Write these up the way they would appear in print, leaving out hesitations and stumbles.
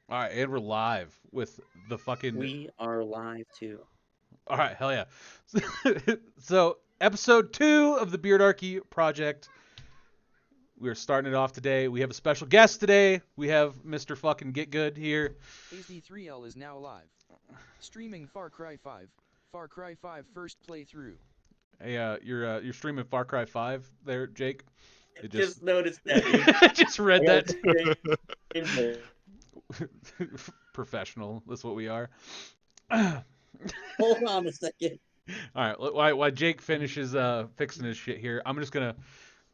All right, and we're live with the fucking. We are live too. All right, hell yeah. So, episode 2 of the Beardarchy Project. We're starting it off today. We have a special guest today. We have Mr. fucking Get Good here. AZ3L is now live. Streaming Far Cry 5. Far Cry 5 first playthrough. Hey, you're streaming Far Cry 5 there, Jake. It just Just noticed that, dude. I just I read got that. a stream there. Professional. That's what we are. Hold on a second. All right, while Jake finishes fixing his shit here, I'm just gonna.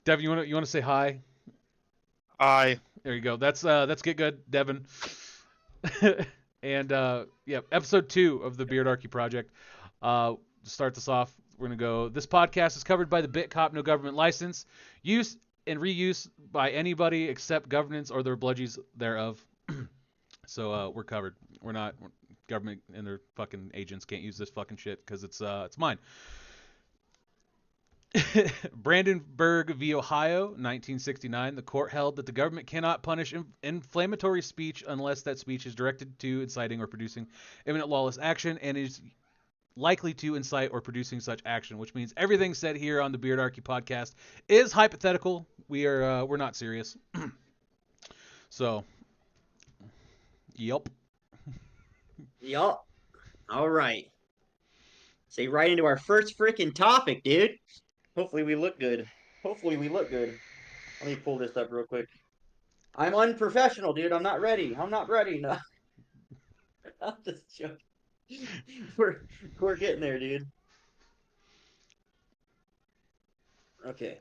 Devin, you wanna say hi? I There you go. That's Get Good, Devin. And yeah, episode 2 of the Beardarchy Project. To start this off, we're gonna go. This podcast is covered by the BitCop no government license, use and reuse by anybody except governments or their bludgies thereof. So we're covered. We're not government and their fucking agents can't use this fucking shit because it's mine. Brandenburg v. Ohio, 1969. The court held that the government cannot punish inflammatory speech unless that speech is directed to inciting or producing imminent lawless action and is likely to incite or producing such action, which means everything said here on the Beardarchy podcast is hypothetical. We're not serious. So, yep. Yup. All right. Say right into our first freaking topic, dude. Hopefully we look good. Hopefully we look good. Let me pull this up real quick. I'm unprofessional, dude. I'm not ready. I'm not ready. No, I'm just joking. We're we're getting there, dude. Okay.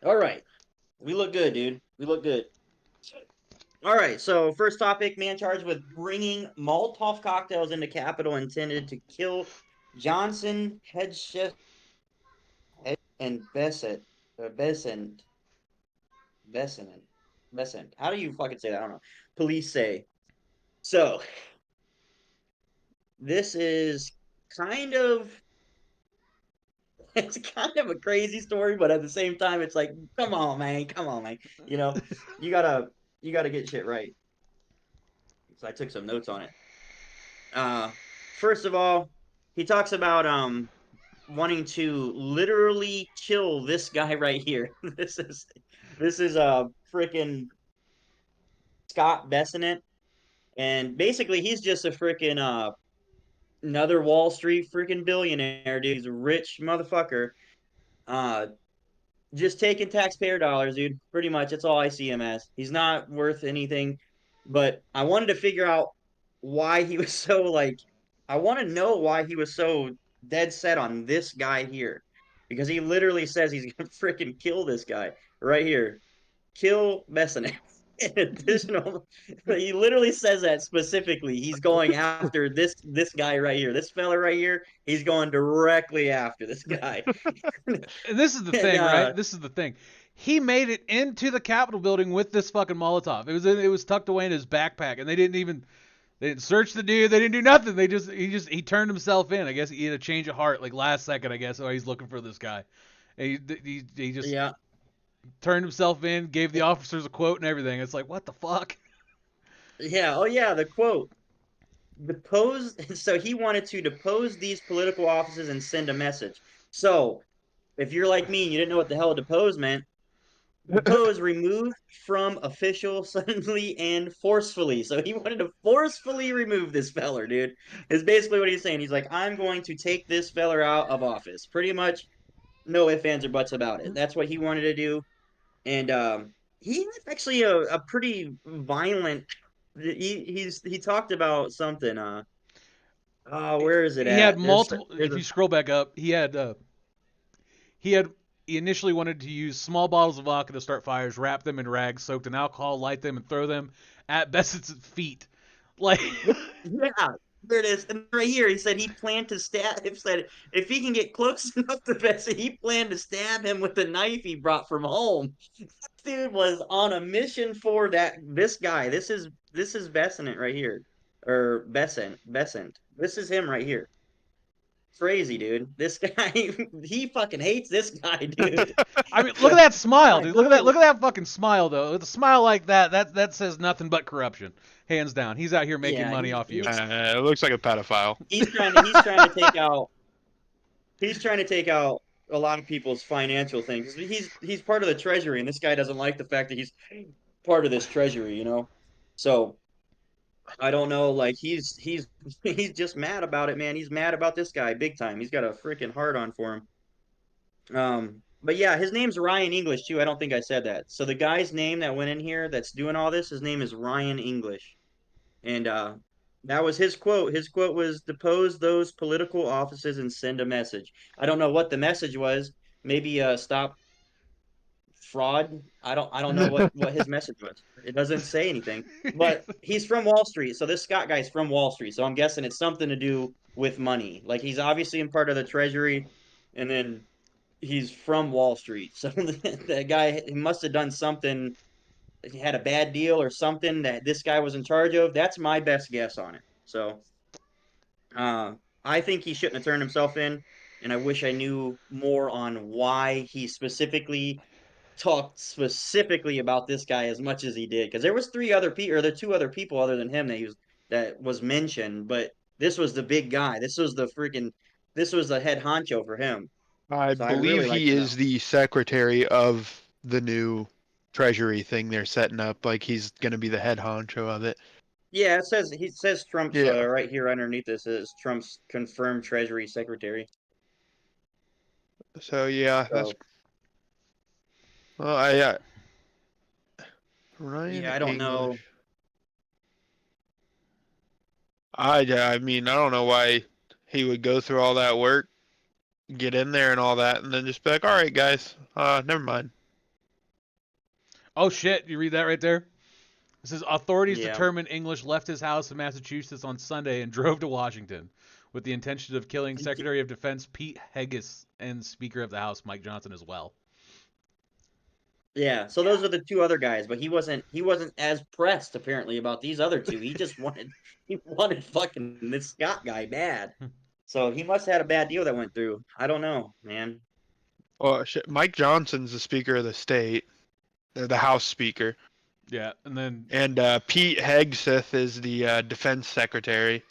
All right. We look good, dude. We look good. All right, so first topic, man charged with bringing Molotov cocktails into Capitol intended to kill Johnson, Hedges, and Besant, Besant, Besant, Besant. How do you fucking say that? I don't know. Police say. So, this is kind of, it's kind of a crazy story, but at the same time, it's like, come on, man. You know, you gotta, you gotta get shit right. So I took some notes on it. Uh, First of all, he talks about wanting to literally kill this guy right here. This is a freaking Scott Bessonant, and basically he's just a freaking another Wall Street freaking billionaire, dude. He's a rich motherfucker. Uh, just taking taxpayer dollars, dude. Pretty much, that's all I see him as. He's not worth anything. But I wanted to figure out why he was so like. I want to know why he was so dead set on this guy here, because he literally says he's gonna freaking kill this guy right here. Kill Messina. In additional, he literally says that specifically. He's going after this guy right here, this fella right here. He's going directly after this guy. And this is the And thing, right? This is the thing. He made it into the Capitol building with this fucking Molotov. It was tucked away in his backpack, and they didn't search the dude. They didn't do nothing. He turned himself in. I guess he had a change of heart like last second. I guess oh he's looking for this guy. And he just yeah, turned himself in, gave the officers a quote and everything. It's like what the fuck. yeah, oh yeah, the quote. Depose so he wanted to depose these political offices and send a message. So if you're like me and you didn't know what the hell depose meant, depose remove from official suddenly and forcefully. So he wanted to forcefully remove this feller, dude. Is basically what he's saying. He's like, I'm going to take this feller out of office. Pretty much no ifs, ands, or buts about it. That's what he wanted to do. And he had actually a pretty violent he talked about something where is it He had at? multiple. There's If a you scroll back up, he had he initially wanted to use small bottles of vodka to start fires, wrap them in rags soaked in alcohol, light them, and throw them at Bessett's feet. Like, yeah, there it is. And right here, he said he planned to stab. He said if he can get close enough to Bessie, he planned to stab him with the knife he brought from home. Dude was on a mission for that. This guy. This is Besant right here, or Besant. Besant. This is him right here. crazy, dude. This guy, he fucking hates this guy, dude. I mean, look at that smile, My dude. God. Look at that fucking smile, though. With a smile like that, that says nothing but corruption, hands down. He's out here making Yeah, money off you. It looks like a pedophile. he's trying to take out a lot of people's financial things. He's part of the treasury, and this guy doesn't like the fact that he's part of this treasury, you know. So I don't know, like he's just mad about it, man. He's mad about this guy big time. He's got a freaking hard on for him. But yeah, his name's Ryan English too. I don't think I said that. So the guy's name that went in here that's doing all this, his name is Ryan English. And that was his quote. His quote was depose those political offices and send a message. I don't know what the message was. Maybe stop fraud. I don't know what his message was. It doesn't say anything. But he's from Wall Street. So this Scott guy's from Wall Street. So I'm guessing it's something to do with money. Like he's obviously in part of the treasury, and then he's from Wall Street. So the guy, he must have done something. He had a bad deal or something that this guy was in charge of. That's my best guess on it. So uh, I think he shouldn't have turned himself in, and I wish I knew more on why he specifically talked specifically about this guy as much as he did. Because there was three other people, or there two other people other than him that was mentioned, but this was the big guy. This was the head honcho for him. I So I'd believe really like he to know. is the secretary of the new treasury thing they're setting up. Like he's going to be the head honcho of it. Yeah, he says Trump's Yeah. right here underneath this is Trump's confirmed Treasury Secretary. So yeah, that's So well, I Ryan yeah, I don't English. know. I mean, I don't know why he would go through all that work, get in there and all that, and then just be like, all right, guys, never mind. Oh shit! You read that right there? It says authorities Yeah, determined English left his house in Massachusetts on Sunday and drove to Washington with the intention of killing Secretary of Defense Pete Heges and Speaker of the House Mike Johnson as well. yeah. So those are the two other guys, but he wasn't as pressed apparently about these other two. He wanted fucking this Scott guy bad. So he must have had a bad deal that went through. I don't know, man. Well, shit, Mike Johnson's the Speaker of the state, the House Speaker, Yeah, and then and Pete Hegseth is the Defense Secretary.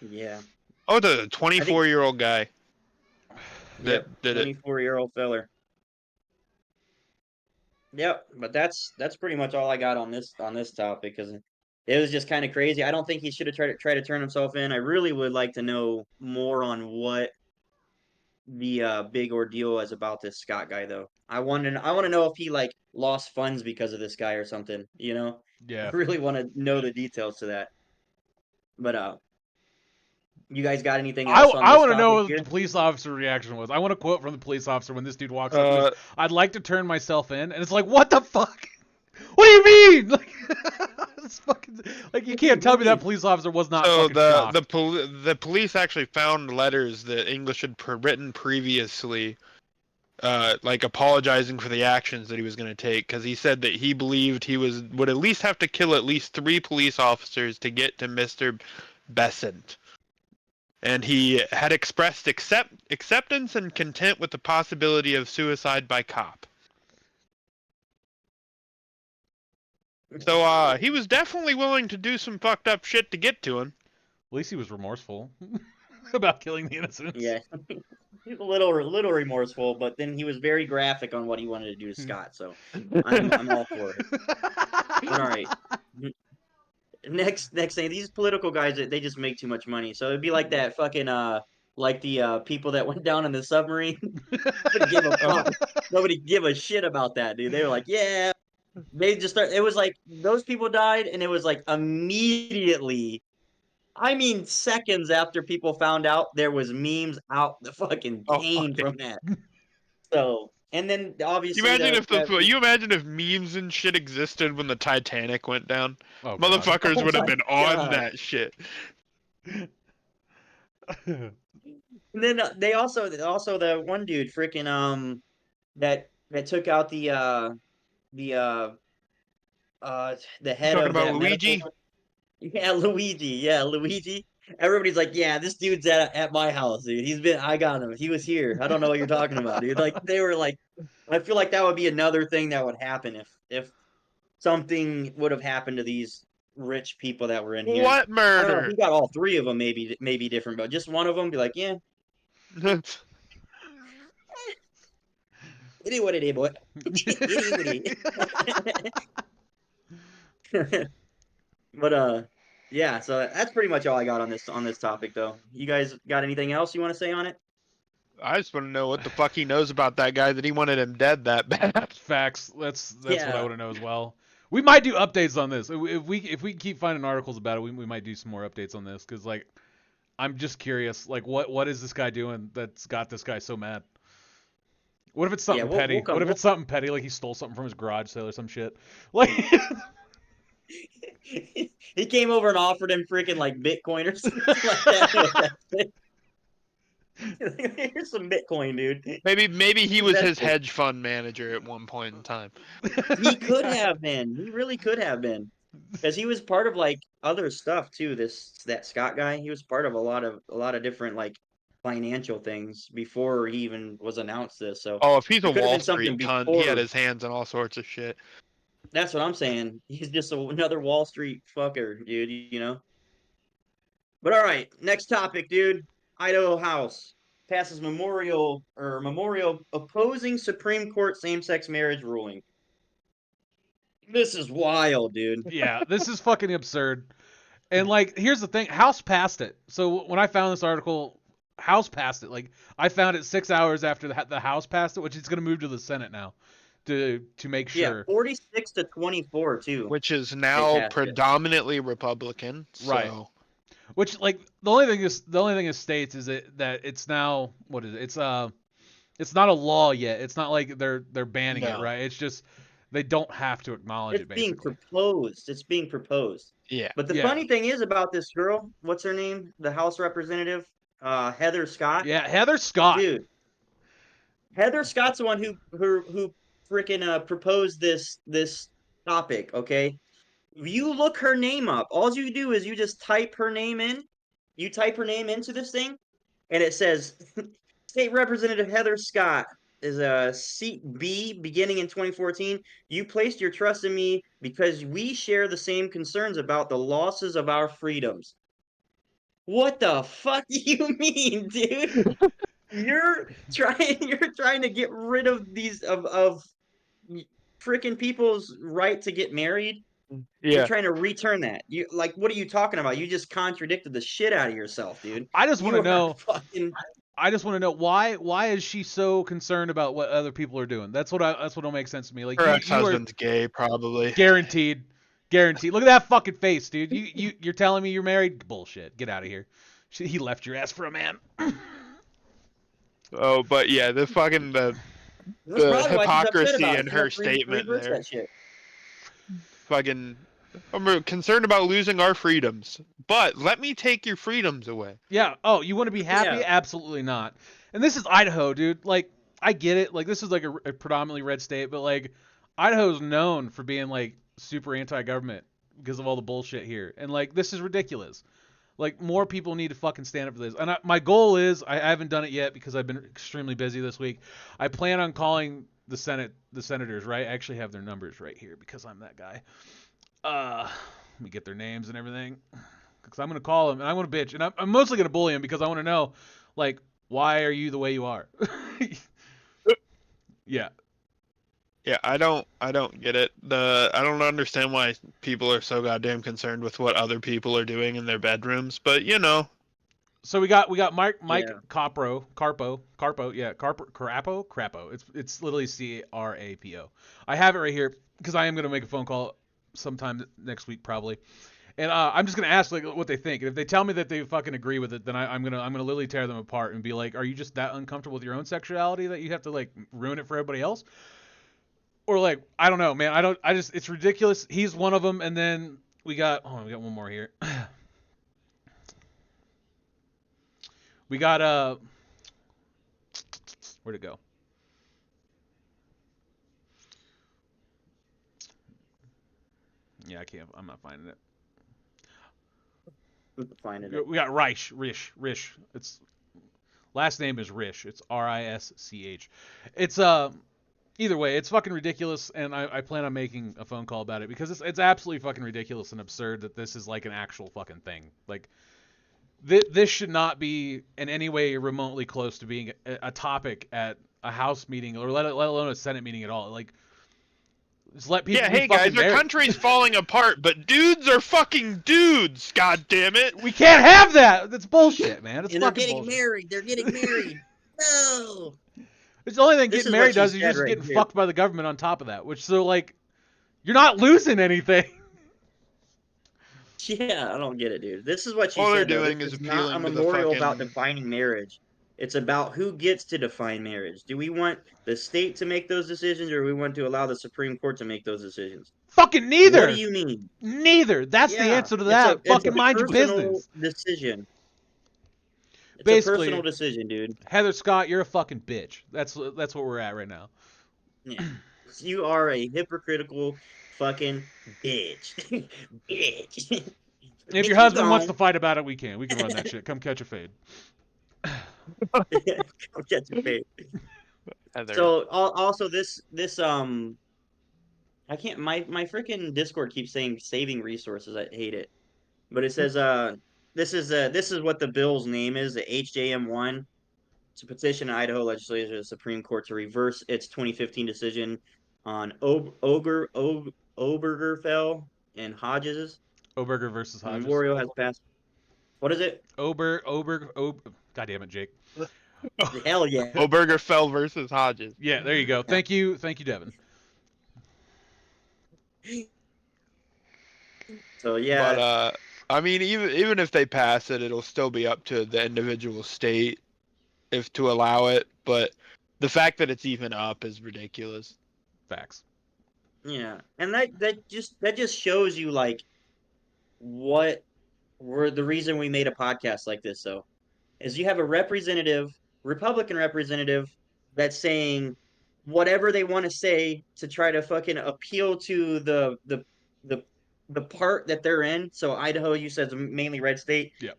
Yeah, Oh, the I think. 24-year-old guy that Yep, did it. 24-year-old feller. Yep, but that's pretty much all I got on this topic because it was just kind of crazy. I don't think he should have tried to turn himself in. I really would like to know more on what the big ordeal is about this Scott guy, though. I want to know if he like lost funds because of this guy or something. You know, I yeah, really want to know the details to that. But you guys got anything else on I this want to know topic what here? the police officer reaction was. I want a quote from the police officer when this dude walks up and Uh, goes, "I'd like to turn myself in," and it's like, what the fuck? What do you mean? Like, it's fucking like you can't tell me that police officer was not so fucking shocked. the police actually found letters that English had written previously, like apologizing for the actions that he was going to take, because he said that he believed he would at least have to kill at least 3 police officers to get to Mr. Besant. And he had expressed acceptance and content with the possibility of suicide by cop. So he was definitely willing to do some fucked up shit to get to him. At least he was remorseful about killing the innocents. Yeah, he's a little remorseful, but then he was very graphic on what he wanted to do to Scott. So I'm all for it. But all right, next thing, these political guys they just make too much money. So it'd be like that fucking like the people that went down in the submarine. Nobody gave a fuck. Nobody give a shit about that, dude. They were like, yeah. They just start. It was like those people died, and it was like immediately. I mean, seconds after people found out, there was memes out the fucking Oh, cane from that. So, and then obviously you imagine if memes and shit existed when the Titanic went down? Oh god. Motherfuckers oh would have my been on God. that shit. And then they also the one dude freaking that took out the the You head talking of about that medical. Luigi? Yeah, Luigi. Yeah, Luigi. Everybody's like, yeah, this dude's at my house, dude. I got him. He was here. I don't know what you're talking about, dude. Like they were like, I feel like that would be another thing that would happen if something would have happened to these rich people that were in here. What I don't know if murder? he got all three of them, maybe different, but just one of them be like, yeah, it is what it is, boy. It is what it is. But yeah. So that's pretty much all I got on this topic, though. You guys got anything else you want to say on it? I just want to know what the fuck he knows about that guy that he wanted him dead that bad. Facts. That's what I Yeah. want to know as well. We might do updates on this if we keep finding articles about it. We might do some more updates on this because like I'm just curious. Like what is this guy doing that's got this guy so mad? What if it's Yeah, something petty? we'll What come. if it's something petty like he stole something from his garage sale or some shit? Like He came over and offered him freaking like Bitcoin or something like that. Here's some Bitcoin, dude. Maybe he was his Invest it. hedge fund manager at one point in time. He could have been. He really could have been. Because he was part of like other stuff too. That Scott guy, he was part of a lot of different like financial things before he even was announced this. So Oh, if he's a it could have Wall been something Street cunt, he had before. his hands in all sorts of shit. That's what I'm saying. He's just another Wall Street fucker, dude. You know. But all right, next topic, dude. Idaho House passes memorial opposing Supreme Court same-sex marriage ruling. This is wild, dude. yeah, this is fucking absurd. And like here's the thing, House passed it. So when I found this article, House passed it. Like I found it 6 hours after the House passed it, which is going to move to the Senate now to make Yeah, sure. 46 to 24 too. Which is They now passed it. predominantly Republican. Right. So Which like the only thing it states is that it's now what is it? It's not a law yet. It's not like they're banning it, no, right? It's just they don't have to acknowledge It's it being basically. proposed. It's being proposed. yeah, But the Yeah. funny thing is about this girl, what's her name? The House representative, Heather Scott. Yeah, Heather Scott. Dude, Heather Scott's the one who freaking proposed this topic, okay? You look her name up. All you do is you just type her name in. You type her name into this thing, and it says State Representative Heather Scott is a seat B beginning in 2014. You placed your trust in me because we share the same concerns about the losses of our freedoms. What the fuck do you mean, dude? You're trying to get rid of these of freaking people's right to get married. You're yeah. trying to return that. You like what are you talking about? You just contradicted the shit out of yourself, dude. I just want You to are know fucking I just want to know why is she so concerned about what other people are doing? That's what don't make sense to me. Like Her you are ex-husband's gay, probably. guaranteed. Guaranteed. Look at that fucking face, dude. You're telling me you're married? Bullshit. Get out of here. He left your ass for a man. Oh, but yeah, the that's the probably why she's upset hypocrisy about it. in She her wants to statement reverse there. that shit. Fucking, I'm concerned about losing our freedoms, but let me take your freedoms away. Yeah. Oh, you want to be happy? Yeah. Absolutely not. And this is Idaho, dude. Like, I get it. Like, this is like a predominantly red state, but like, Idaho's known for being like super anti-government because of all the bullshit here. And like, this is ridiculous. Like, more people need to fucking stand up for this. And my goal is, I haven't done it yet because I've been extremely busy this week. I plan on calling the senators, right? I actually have their numbers right here because I'm that guy. Let me get their names and everything. Because I'm gonna call them and I'm gonna bitch, and I'm mostly gonna bully them because I want to know, like, why are you the way you are? Yeah, Yeah, I don't get it. I don't understand why people are so goddamn concerned with what other people are doing in their bedrooms, but you know. so we got Mike Yeah. Carpo, yeah, Crapo. It's literally Crapo. I have it right here because I am gonna make a phone call sometime next week probably, and I'm just gonna ask like what they think. And if they tell me that they fucking agree with it, then I'm gonna literally tear them apart and be like, are you just that uncomfortable with your own sexuality that you have to like ruin it for everybody else? Or like I don't know, man. I just it's ridiculous. He's one of them, and then we got one more here. We got where'd it go? Yeah, I'm not finding it. Finding it. We got Risch. It's last name is Risch. It's Risch. It's either way, it's fucking ridiculous, and I plan on making a phone call about it because it's absolutely fucking ridiculous and absurd that this is like an actual fucking thing. Like this should not be in any way remotely close to being a topic at a House meeting or let alone a Senate meeting at all. Like just let people. Yeah, be hey guys, fucking our married. country's falling apart, but dudes are fucking dudes. God damn it! We can't have that. That's bullshit, man. It's And they're fucking getting bullshit. married. They're getting married. No. It's the only thing This getting is what married she does is you're said just right getting here. fucked by the government on top of that. Which so like, you're not losing anything. Yeah, I don't get it, dude. This is what she All they're said. Though. doing This is is not a appealing to the memorial about fucking. defining marriage. It's about who gets to define marriage. Do we want the state to make those decisions, or we want to allow the Supreme Court to make those decisions? Fucking What neither. do you mean? Neither. That's the Yeah, answer to that. it's a Fucking mind your personal business. decision. It's a Basically, personal decision, dude. Heather Scott, you're a fucking bitch. That's what we're at right now. Yeah, you are a hypocritical fucking bitch, bitch. If your Bitch, you husband wants to gone. fight about it, we can. We can run that shit. Come catch a fade. I'll get your face. Heather. So also this I can't my freaking Discord keeps saying saving resources. I hate it. But it says this is what the bill's name is, the HJM1. It's a petition to Idaho legislature to the Supreme Court to reverse its 2015 decision on Obergefell and Hodges. Oberger versus The Hodges. memorial has passed. What is it? Ober. God damn it, Jake. Hell yeah. Obergefell versus Hodges. Yeah, there you go. Thank you, Devin. So yeah, But I mean, even if they pass it, it'll still be up to the individual state if to allow it. But the fact that it's even up is ridiculous. Facts. yeah, and that just shows you like what were the reason we made a podcast like this. So is you have a Republican representative that's saying whatever they want to say to try to fucking appeal to the the part that they're in. So Idaho, you said, is mainly red state. Yeah.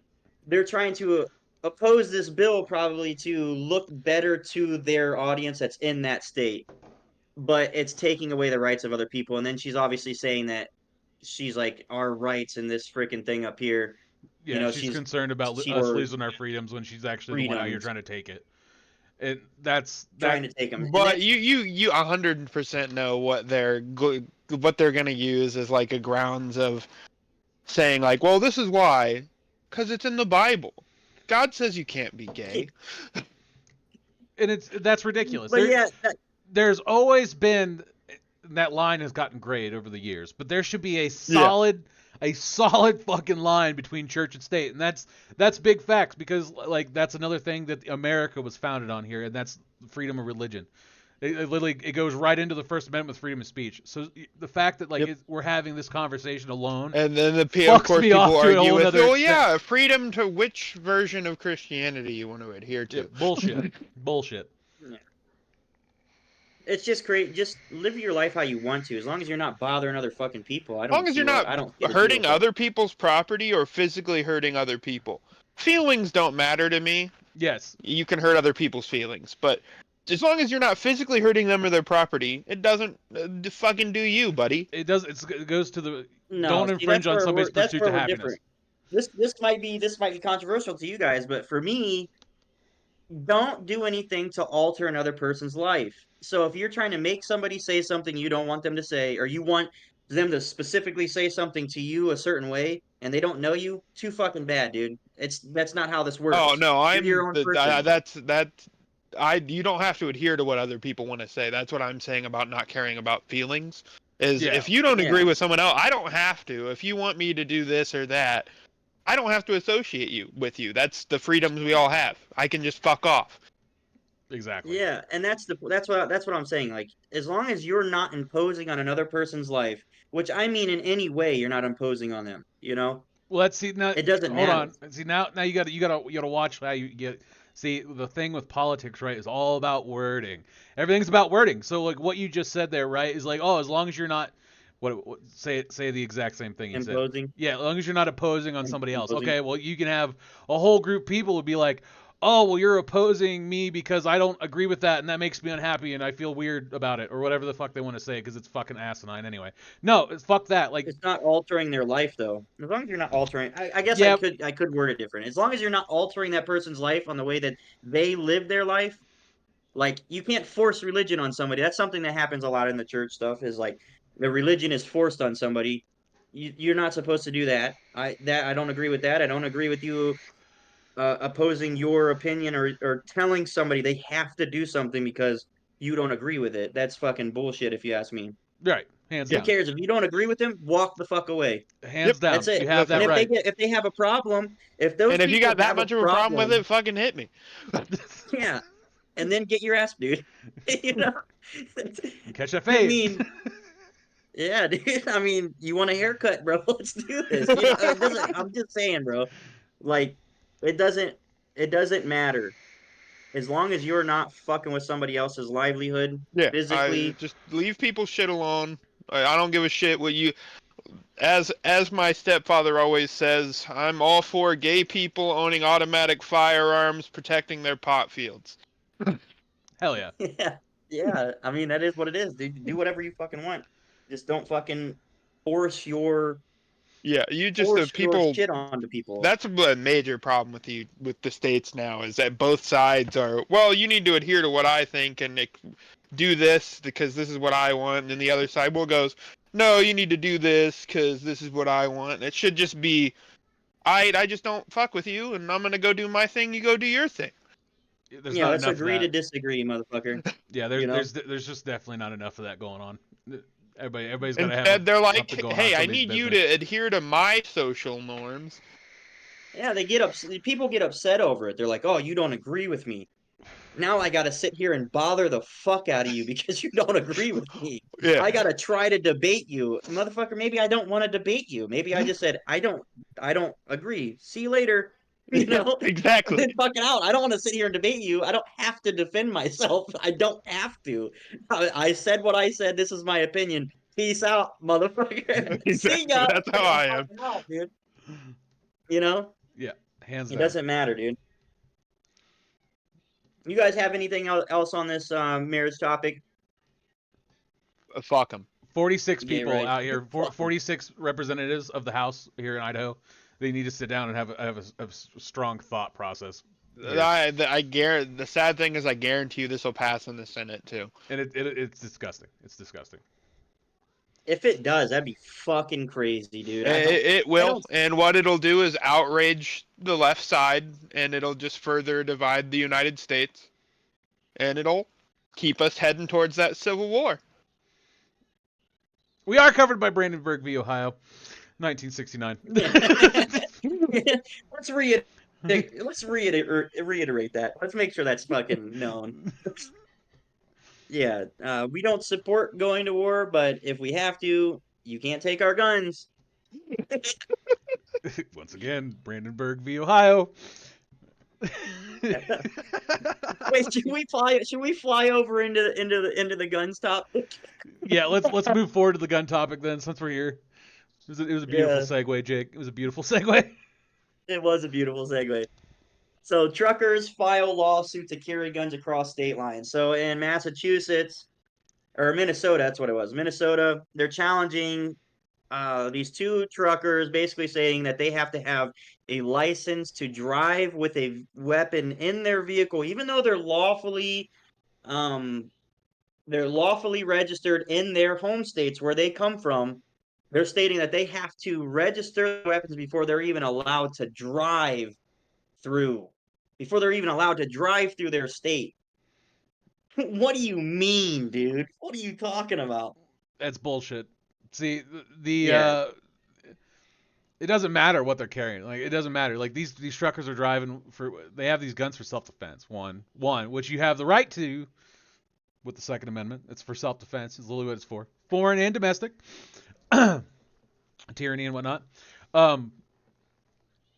They're trying to oppose this bill probably to look better to their audience that's in that state, but it's taking away the rights of other people. And then she's obviously saying that she's like our rights in this freaking thing up here. You Yeah, know, she's concerned about she us or losing our freedoms when she's actually the one out here freedoms trying to take it. And that's trying to take them. But you 100% know what they're gonna use as like a grounds of saying like, well, this is why, because it's in the Bible. God says you can't be gay. and that's ridiculous. But yeah, There's always been that line has gotten grayed over the years, but there should be a solid fucking line between church and state, and that's big facts because like that's another thing that America was founded on here, and that's freedom of religion. It literally it goes right into the First Amendment with freedom of speech. So the fact that like we're having this conversation alone, And then of fucks course me people off to a argue whole with, nother oh yeah, freedom to which version of Christianity you want to adhere to. bullshit. it's just great. Just live your life how you want to, as long as you're not bothering other fucking people. I As don't. long as see you're what- not I don't see the hurting deal with other people's property or physically hurting other people. Feelings don't matter to me. Yes. You can hurt other people's feelings, but as long as you're not physically hurting them or their property, it doesn't fucking do you, buddy. It does. It goes to the No, don't see, infringe that's on where somebody's that's pursuit where to we're happiness. different. This might be controversial to you guys, but for me, don't do anything to alter another person's life. So if you're trying to make somebody say something you don't want them to say, or you want them to specifically say something to you a certain way, and they don't know you, too fucking bad, dude. That's not how this works. Oh no, You're your own person. you don't have to adhere to what other people want to say. That's what I'm saying about not caring about feelings. Is Yeah. if you don't agree Yeah. with someone else, I don't have to. If you want me to do this or that, I don't have to associate with you. That's the freedoms we all have. I can just fuck off. Exactly. Yeah, and that's what I'm saying. Like, as long as you're not imposing on another person's life, which I mean in any way, you're not imposing on them. You know, Well, let's see now. it doesn't Hold matter. on. See now you got to watch how you get. See, the thing with politics, right, is all about wording. Everything's about wording. So like what you just said there, right, is like, oh, as long as you're not Say the exact same thing you said. Imposing. Yeah, as long as you're not opposing on somebody else. Imposing. Okay, well, you can have a whole group of people would be like, oh, well, you're opposing me because I don't agree with that, and that makes me unhappy, and I feel weird about it, or whatever the fuck they want to say, because it's fucking asinine anyway. No, fuck that. Like, It's not altering their life though. As long as you're not altering, I guess Yeah. I could word it different. As long as you're not altering that person's life on the way that they live their life, like you can't force religion on somebody. That's something that happens a lot in the church stuff. Is like the religion is forced on somebody. You're not supposed to do that. I don't agree with that. I don't agree with you opposing your opinion or telling somebody they have to do something because you don't agree with it. That's fucking bullshit if you ask me. right, hands Who down. cares if you don't agree with them? Walk the fuck away. Hands down. That's it. You have And that right. if they have a problem, if those And if you people got that have a much of a problem with it, fucking hit me. yeah, and then get your ass, dude. you know, Catch that I fade. mean, yeah, dude. I mean, you want a haircut, bro? Let's do this. You know, it doesn't. I'm just saying, bro. Like, it doesn't. It doesn't matter as long as you're not fucking with somebody else's livelihood Yeah, I physically. just leave people's shit alone. I don't give a shit what you. As my stepfather always says, I'm all for gay people owning automatic firearms, protecting their pot fields. Hell yeah. Yeah, yeah. I mean, that is what it is, dude. Do whatever you fucking want. Just don't fucking force your Yeah, you just force your people. shit onto people. That's a major problem with the states now is that both sides are well. You need to adhere to what I think and do this because this is what I want, and then the other side will goes, no, you need to do this because this is what I want. And it should just be, I just don't fuck with you, and I'm gonna go do my thing. You go do your thing. There's Yeah, not let's enough of agree to that. disagree, motherfucker. Yeah, You know? there's just definitely not enough of that going on. Everybody's got to have Instead, they're like, something going on. hey, I Somebody's need you business. to adhere to my social norms. Yeah, they get upset. People get upset over it. They're like, "Oh, you don't agree with me." Now I got to sit here and bother the fuck out of you because you don't agree with me. Yeah, I got to try to debate you, motherfucker. Maybe I don't want to debate you. Maybe I just said I don't agree. See you later. You yeah, know, and exactly. then fucking out. I don't want to sit here and debate you. I don't have to defend myself. I don't have to. I said what I said. This is my opinion. Peace out, motherfucker. See Exactly. ya. That's how I'm I am. fucking out, dude. You know, Yeah, hands it down. doesn't matter, dude. You guys have anything else on this marriage topic? Fuck them. 46 Yeah, people right. out here. Fuck 'em. 46 representatives of the House here in Idaho. They need to sit down and have a strong thought process. Here. I guarantee. The sad thing is, I guarantee you this will pass in the Senate too. And it's disgusting. It's disgusting. If it does, that'd be fucking crazy, dude. It I will, don't. and what it'll do is outrage the left side, and it'll just further divide the United States, and it'll keep us heading towards that civil war. We are covered by Brandenburg v. Ohio, 1969. let's reiterate. Let's reiterate that. Let's make sure that's fucking known. Yeah, we don't support going to war, but if we have to, you can't take our guns. Once again, Brandenburg v. Ohio. Wait, should we fly? Should we fly over into the guns topic? Yeah, let's move forward to the gun topic then, since we're here. It was a beautiful Yeah. segue, Jake. It was a beautiful segue. It was a beautiful segue. So truckers file lawsuit to carry guns across state lines. So in Massachusetts or Minnesota, that's what it was. Minnesota, they're challenging these two truckers, basically saying that they have to have a license to drive with a weapon in their vehicle, even though um, they're lawfully registered in their home states where they come from. They're stating that they have to register weapons before they're even allowed to drive through, before they're even allowed to drive through their state. What do you mean, dude? What are you talking about? That's bullshit. See, Yeah. it doesn't matter what they're carrying. Like, it doesn't matter. Like, these truckers are driving they have these guns for self-defense. One, which you have the right to with the Second Amendment. It's for self-defense. It's literally what it's for. Foreign and domestic. Tyranny and whatnot.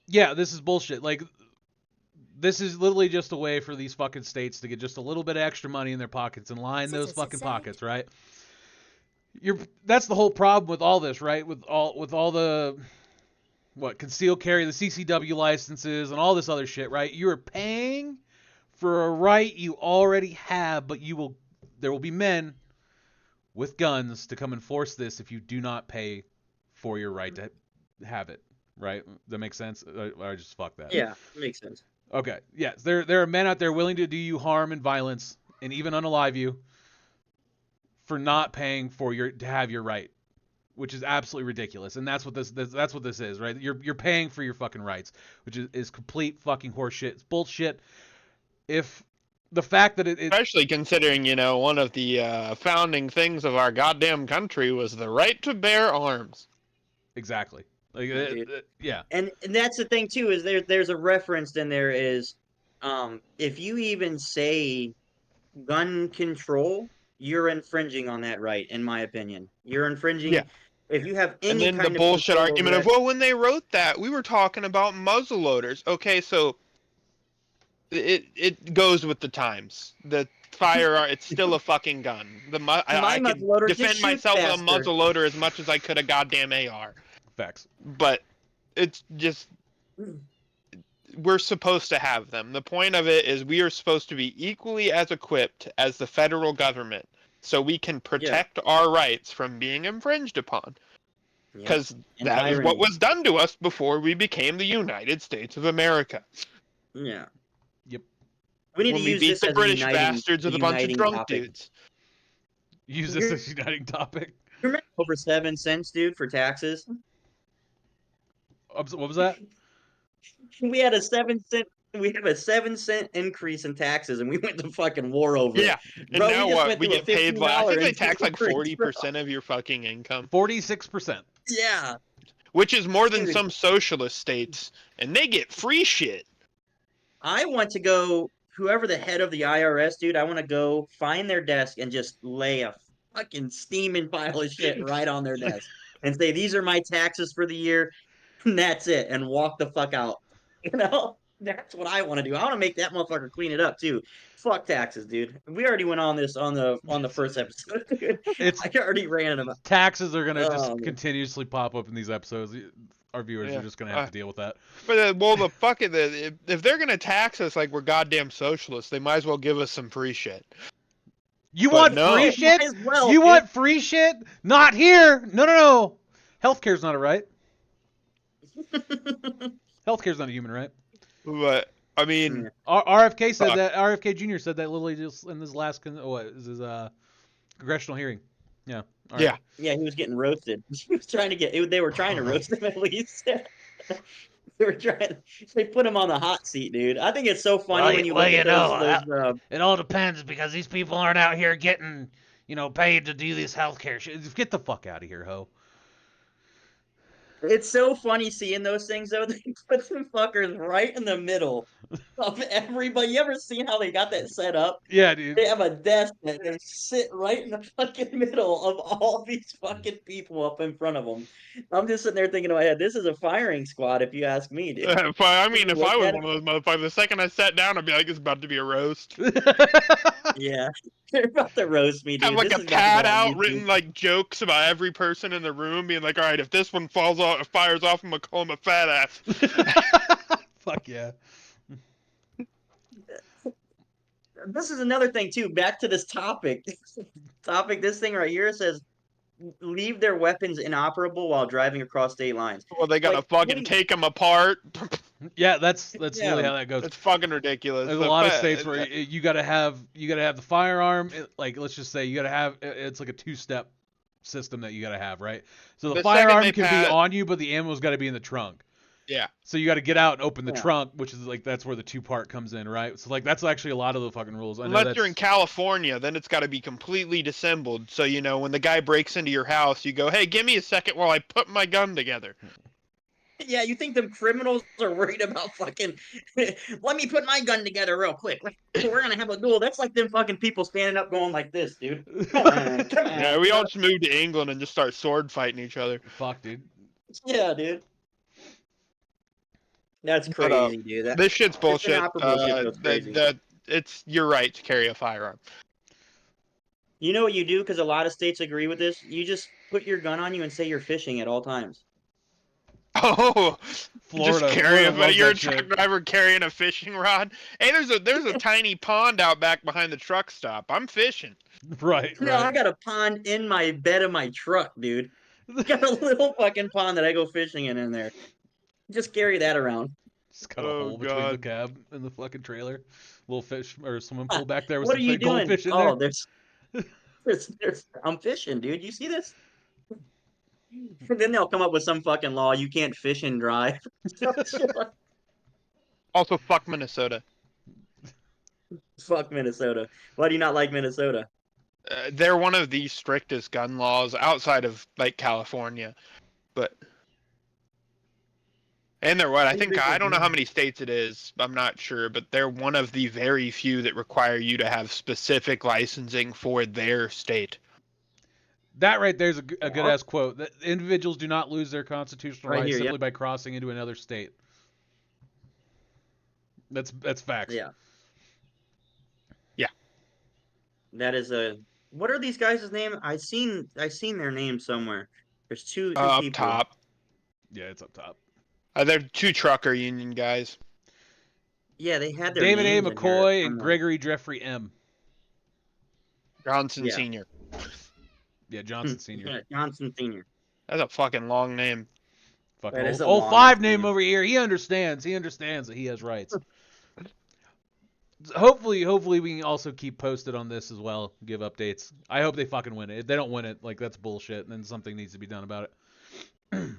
Yeah, this is bullshit. Like, this is literally just a way for these fucking states to get just a little bit of extra money in their pockets and line those fucking pockets, right? That's the whole problem with all this, right? With all the concealed carry, the CCW licenses, and all this other shit, right? You are paying for a right you already have, but there will be men with guns to come enforce this if you do not pay for your right to have it, right? That makes sense? I just fucked that. Yeah, makes sense. Okay, yes, there are men out there willing to do you harm and violence and even unalive you for not paying to have your right, which is absolutely ridiculous. And that's what this is, right? You're paying for your fucking rights, which is complete fucking horseshit. It's bullshit. If the fact that especially considering, one of the founding things of our goddamn country was the right to bear arms. Exactly. Like, yeah. And that's the thing too, is there's a reference in there is, if you even say gun control, you're infringing on that right, in my opinion. You're infringing. Yeah. If you have And any then the kind of bullshit control argument over of, that, well, when they wrote that, we were talking about muzzle loaders. Okay, so it goes with the times. The firearm, it's still a fucking gun. my I could muzzleloader just defend shoots myself with a faster. muzzle loader as much as I could a goddamn AR. Facts. But it's just, we're supposed to have them. The point of it is we are supposed to be equally as equipped as the federal government, so we can protect our rights from being infringed upon. Because that is what was done to us before we became the United States of America. Yeah. Yep. We need When to we use beat this the as British a bastards with a bunch of drunk topic. dudes. Use this as a uniting topic. You remember over 7 cents, dude, for taxes? What was that? We had a 7-cent. We have a 7-cent increase in taxes, and we went to fucking war over Yeah, it. and Bro, now we just what? went We through get paid. I think they tax like increase, 40% of your fucking income, 46%. Yeah. which is more than Dude. some socialist states, and they get free shit. I want to go, whoever the head of the IRS, dude, I want to go find their desk and just lay a fucking steaming pile of shit right on their desk and say, these are my taxes for the year, and that's it, and walk the fuck out. That's what I want to do. I want to make that motherfucker clean it up too. Fuck taxes, dude. We already went on this on the first episode, dude. I already ran it about. Taxes are gonna just continuously pop up in these episodes. Our viewers are just gonna have to deal with that. But the fuck it, if they're gonna tax us like we're goddamn socialists, they might as well give us some free shit. You want free shit? You want free shit? Not here. No. Healthcare's not a right. Healthcare's not a human right. But I mean, RFK said that. RFK Jr. said that literally just in this last congressional hearing. Yeah. Yeah, he was getting roasted. He was trying to get. They were trying to roast him at least. They were trying. They put him on the hot seat, dude. I think it's so funny when you look at those. It all depends because these people aren't out here getting, paid to do this healthcare shit. Get the fuck out of here, ho. It's so funny seeing those things, though. They put some fuckers right in the middle of everybody. You ever seen how they got that set up? Yeah, dude. They have a desk that they sit right in the fucking middle of all these fucking people up in front of them. I'm just sitting there thinking in my head, this is a firing squad, if you ask me, dude. If I was one of those motherfuckers, the second I sat down, I'd be like, it's about to be a roast. Yeah. They're about to roast me, dude. Have like a pad out written like jokes about every person in the room, being like, all right, if this one fires off, I'm gonna call him a fat ass. Fuck yeah. This is another thing too. Back to this topic. This thing right here says, leave their weapons inoperable while driving across state lines. Well, they gotta fucking take them apart. Yeah, that's really how that goes. It's fucking ridiculous. There's a lot of states where you gotta have the firearm. Like, let's just say you gotta have, it's like a 2-step system that you gotta have, right? So the firearm can be on you, but the ammo's got to be in the trunk. Yeah. So you got to get out and open the trunk, which is like, that's where the 2-part comes in, right? So like, that's actually a lot of the fucking rules. Unless you're in California, then it's got to be completely disassembled. So, when the guy breaks into your house, you go, hey, give me a second while I put my gun together. Yeah, you think them criminals are worried about fucking, let me put my gun together real quick. We're going to have a duel. That's like them fucking people standing up going like this, dude. Come on. Yeah, we all just move to England and just start sword fighting each other. Fuck, dude. Yeah, dude. That's crazy, dude. This shit's bullshit. You're right to carry a firearm. You know what you do? Because a lot of states agree with this. You just put your gun on you and say you're fishing at all times. Oh, just Florida loves you're a that truck shit. driver carrying a fishing rod. Hey, there's a tiny pond out back behind the truck stop. I'm fishing. Right, No, I right. got a pond in my bed of my truck, dude. Got a little fucking pond that I go fishing in there. Just carry that around. Just got a Oh hole between the God. cab and the fucking trailer. Little fish or swimming pool Huh, back there with what are some you fake doing? goldfish in there. Oh, I'm fishing, dude. You see this? Then they'll come up with some fucking law you can't fish and drive. Also, fuck Minnesota. Fuck Minnesota. Why do you not like Minnesota? They're one of the strictest gun laws outside of like California, but and they're what I think I don't know how many states it is. I'm not sure, but they're one of the very few that require you to have specific licensing for their state. That right there's a good Yeah. ass quote. That individuals do not lose their constitutional Right rights here, yeah. simply by crossing into another state. That's facts. Yeah. Yeah. That is a what are these guys' name? I seen their name somewhere. There's two Up people. top, Yeah, it's up top. they're two trucker union guys. Yeah, they had their David A. names in here McCoy and somewhere. Gregory Jeffrey M. Johnson Yeah. Senior. Yeah, Johnson Senior. Yeah, Johnson Senior. That's a fucking long name. Fucking That is old a old long ass five name name. over here. He understands. He understands that he has rights. Hopefully we can also keep posted on this as well. Give updates. I hope they fucking win it. If they don't win it, like that's bullshit. And then something needs to be done about it.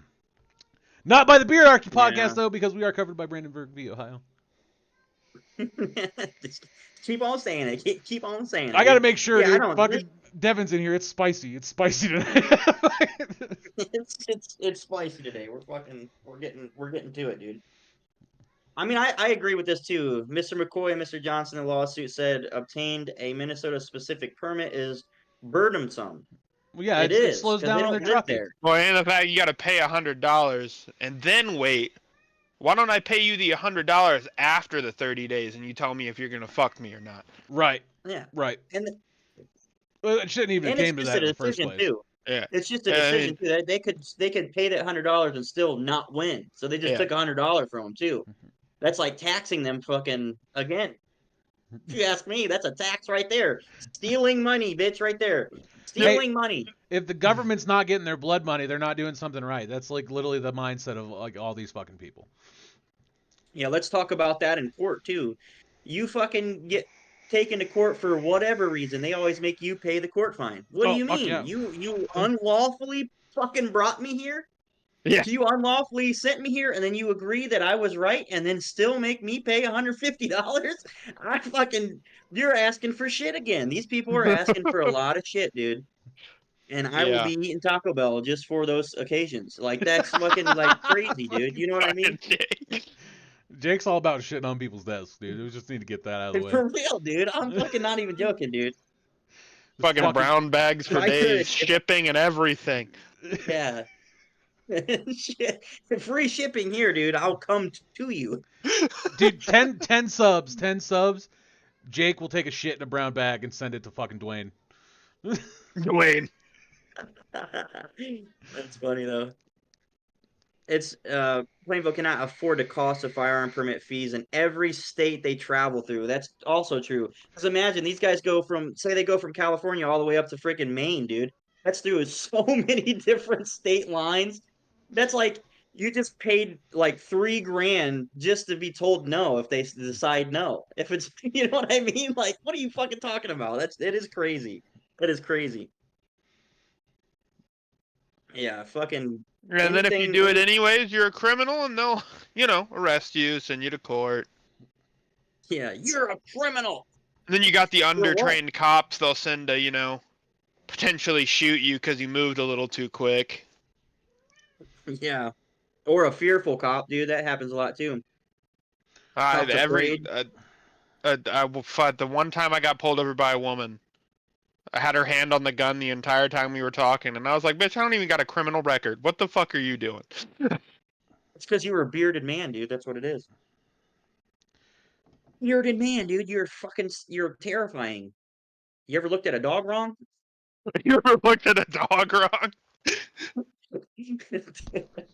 Not by the Beerdarchy podcast Yeah. though, because we are covered by Brandenburg v. Ohio. Just keep on saying it. Keep on saying it, I gotta dude. make sure, Yeah, I dude. don't. Fucking Devin's in here. It's spicy. It's spicy tonight. It's spicy today. We're getting to it, dude. I mean, I agree with this too. Mr. McCoy and Mr. Johnson in the lawsuit said obtained a Minnesota specific permit is burdensome. Well, yeah, It it is slows because they down their don't live trucking. there. Well, and the fact you got to pay $100 and then wait. Why don't I pay you the $100 after the 30 days and you tell me if you're gonna fuck me or not? Right, Yeah, right. and Well, it shouldn't even and it's came to just that a in the first decision place. too. Yeah. It's just a I decision mean, too. They could pay that $100 and still not win. So they just yeah. took $100 from them too. That's like taxing them fucking again. If you ask me, that's a tax right there. Stealing money, bitch, right there. Hey, Stealing money. if the government's not getting their blood money, they're not doing something right. That's like literally the mindset of like all these fucking people. Yeah, let's talk about that in court too. You fucking get taken to court for whatever reason. They always make you pay the court fine. What do Oh you fuck mean? yeah. You unlawfully fucking brought me here? Yeah. You unlawfully sent me here and then you agree that I was right and then still make me pay $150? I fucking you're asking for shit again. These people are asking for a lot of shit, dude. And I will Yeah. be eating Taco Bell just for those occasions. Like that's fucking like crazy, dude. You know what I mean? Fucking Jake. Jake's all about shitting on people's desks, dude. We just need to get that out of the way. For real, dude. I'm fucking not even joking, dude. Just Fucking fucking brown bags If for I could, days, shipping and everything. yeah. Shit. Free shipping here, dude. I'll come to you. dude, 10 subs, 10 subs. Jake will take a shit in a brown bag and send it to fucking Dwayne. Dwayne. That's funny though. It's Plainville cannot afford the cost of firearm permit fees in every state they travel through. That's also true. Because imagine these guys go from say they go from California all the way up to freaking Maine, dude. That's through so many different state lines. That's like you just paid like $3,000 just to be told no if they decide no. If it's you know what I mean? Like, what are you fucking talking about? It is crazy. That is crazy. Yeah, fucking And then if you anything, do it any anyways, you're a criminal and they'll, arrest you, send you to court. yeah, you're a criminal. And then you got the For what? undertrained cops they'll send to, potentially shoot you because you moved a little too quick. Yeah. Or a fearful cop, dude. That happens a lot too. Cops afraid. The one time I got pulled over by a woman, I had her hand on the gun the entire time we were talking, and I was like, bitch, I don't even got a criminal record. What the fuck are you doing? It's because you were a bearded man, dude. That's what it is. Bearded man, dude. You're terrifying. You ever looked at a dog wrong? You ever looked at a dog wrong?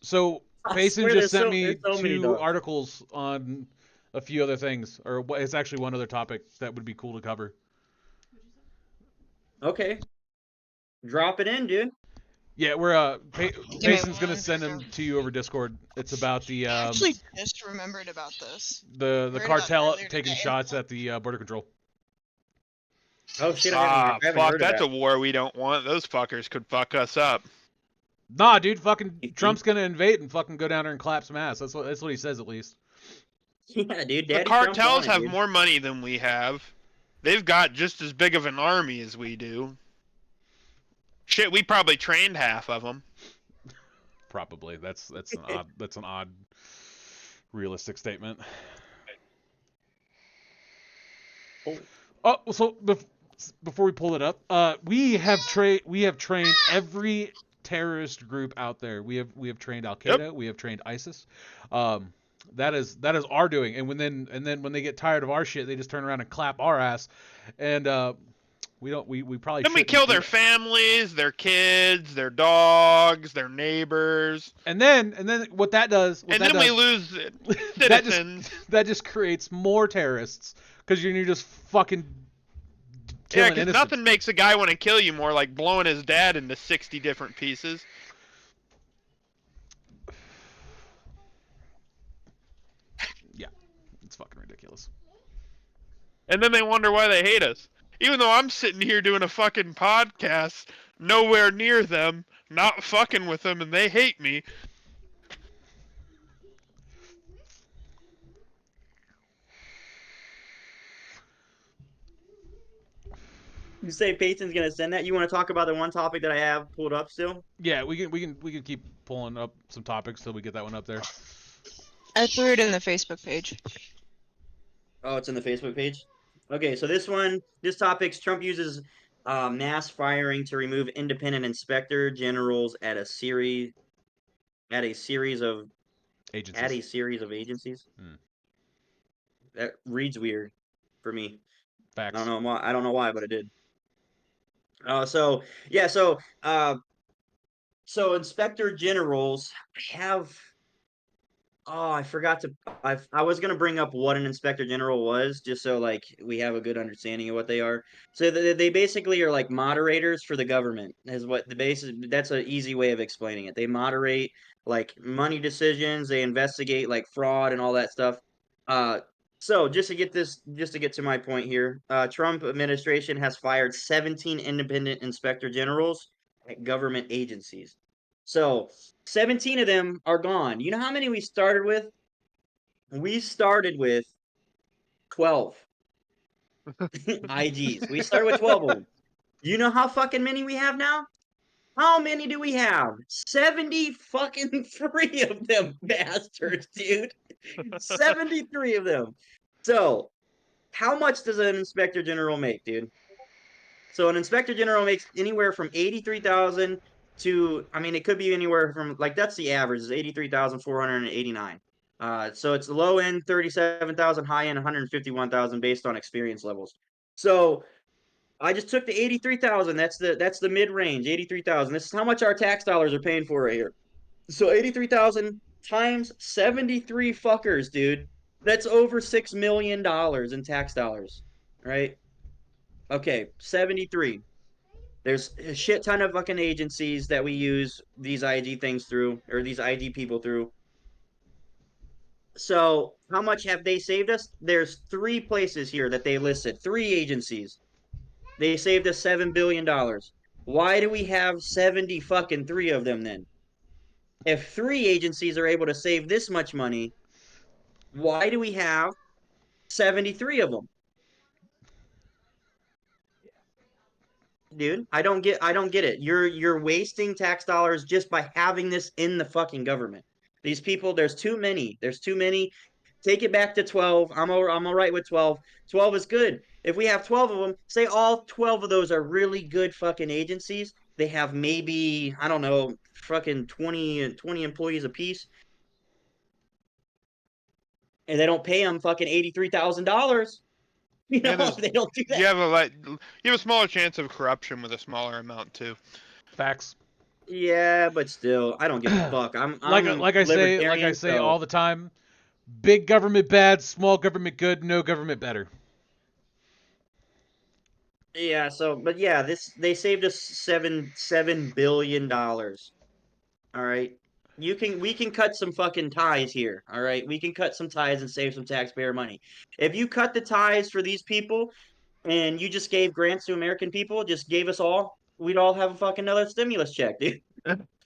So I Payson swear just sent there's me so many 2 dogs. articles on a few other things, or it's actually one other topic that would be cool to cover. Okay, drop it in, dude. Yeah, we're Give me Payson's gonna one send second. them to you over Discord. It's about the I actually just remembered about this. the I heard about it cartel earlier taking today. shots at the border control. Oh shit, Ah, I haven't fuck, heard of that's that. a war we don't want. Those fuckers could fuck us up. Nah, dude, fucking You Trump's think? gonna invade and fucking go down there and clap some ass. That's what he says at least. Yeah, dude, The Daddy Trump's on cartels it, have dude. more money than we have. They've got just as big of an army as we do. Shit, we probably trained half of them. Probably. That's an odd realistic statement. Oh, Oh, so before we pull it up, we have trained every terrorist group out there. We have trained Al Yep. Qaeda. We have trained ISIS. That is our doing. And then when they get tired of our shit, they just turn around and clap our ass. And we probably Then we shouldn't kill do their that. families, their kids, their dogs, their neighbors, And then what that does, and then we lose that citizens. just creates more terrorists because you're just fucking Yeah, killing because innocents. nothing makes a guy want to kill you more like blowing his dad into 60 different pieces. Yeah, it's fucking ridiculous. And then they wonder why they hate us. Even though I'm sitting here doing a fucking podcast, nowhere near them, not fucking with them, and they hate me. you say Peyton's gonna send that? You want to talk about the one topic that I have pulled up still? Yeah, we can keep pulling up some topics till we get that one up there. I threw it in the Facebook page. Oh, it's in the Facebook page. Okay, so this topic's Trump uses mass firing to remove independent inspector generals at a series of Agencies. agencies. Hmm. That reads weird for me. I don't Facts. know why. I don't know why, but it did. So yeah, so inspector generals have. Oh, I forgot to. I was gonna bring up what an inspector general was, just so like we have a good understanding of what they are. So they basically are like moderators for the government. Is what the basis. That's an easy way of explaining it. They moderate like money decisions. They investigate like fraud and all that stuff. Uh, so just to get to my point here, Trump administration has fired 17 independent inspector generals at government agencies. So 17 of them are gone. You know how many we started with? We started with 12 IGs. We started with 12 of them. You know how fucking many we have now? How many do we have? 70 fucking 3 of them bastards, dude. 73 of them. So, how much does an inspector general make, dude? So an inspector general makes anywhere from 83,000 to, I mean, it could be anywhere from like that's the average is 83,489. So it's low end 37,000, high end 151,000 based on experience levels. So I just took the 83,000. That's the mid range 83,000. This is how much our tax dollars are paying for right here. So 83,000 times 73 fuckers, dude. That's over $6 million in tax dollars, right? Okay, 73. There's a shit ton of fucking agencies that we use these ID things through, or these ID people through. So, how much have they saved us? There's 3 places here that they listed, 3 agencies. They saved us $7 billion. Why do we have 70 fucking 3 of them then? If 3 agencies are able to save this much money, why do we have 73 of them? Dude, I don't get it. You're wasting tax dollars just by having this in the fucking government. These people, there's too many. There's too many. Take it back to 12. I'm all right with 12. 12 is good. If we have 12 of them, say all 12 of those are really good fucking agencies. They have maybe, I don't know, fucking 20 employees apiece, and they don't pay them fucking $83,000. You know, And if they don't do that. you have a smaller chance of corruption with a smaller amount too. Facts. Yeah, but still, I don't give a fuck. I'm Like I libertarian, say so all the time, big government bad, small government good, no government better. yeah. So, but yeah, they saved us $7 billion. All right. We can cut some fucking ties here. All right. We can cut some ties and save some taxpayer money. If you cut the ties for these people and you just gave grants to American people, just gave us all, we'd all have a fucking another stimulus check, dude.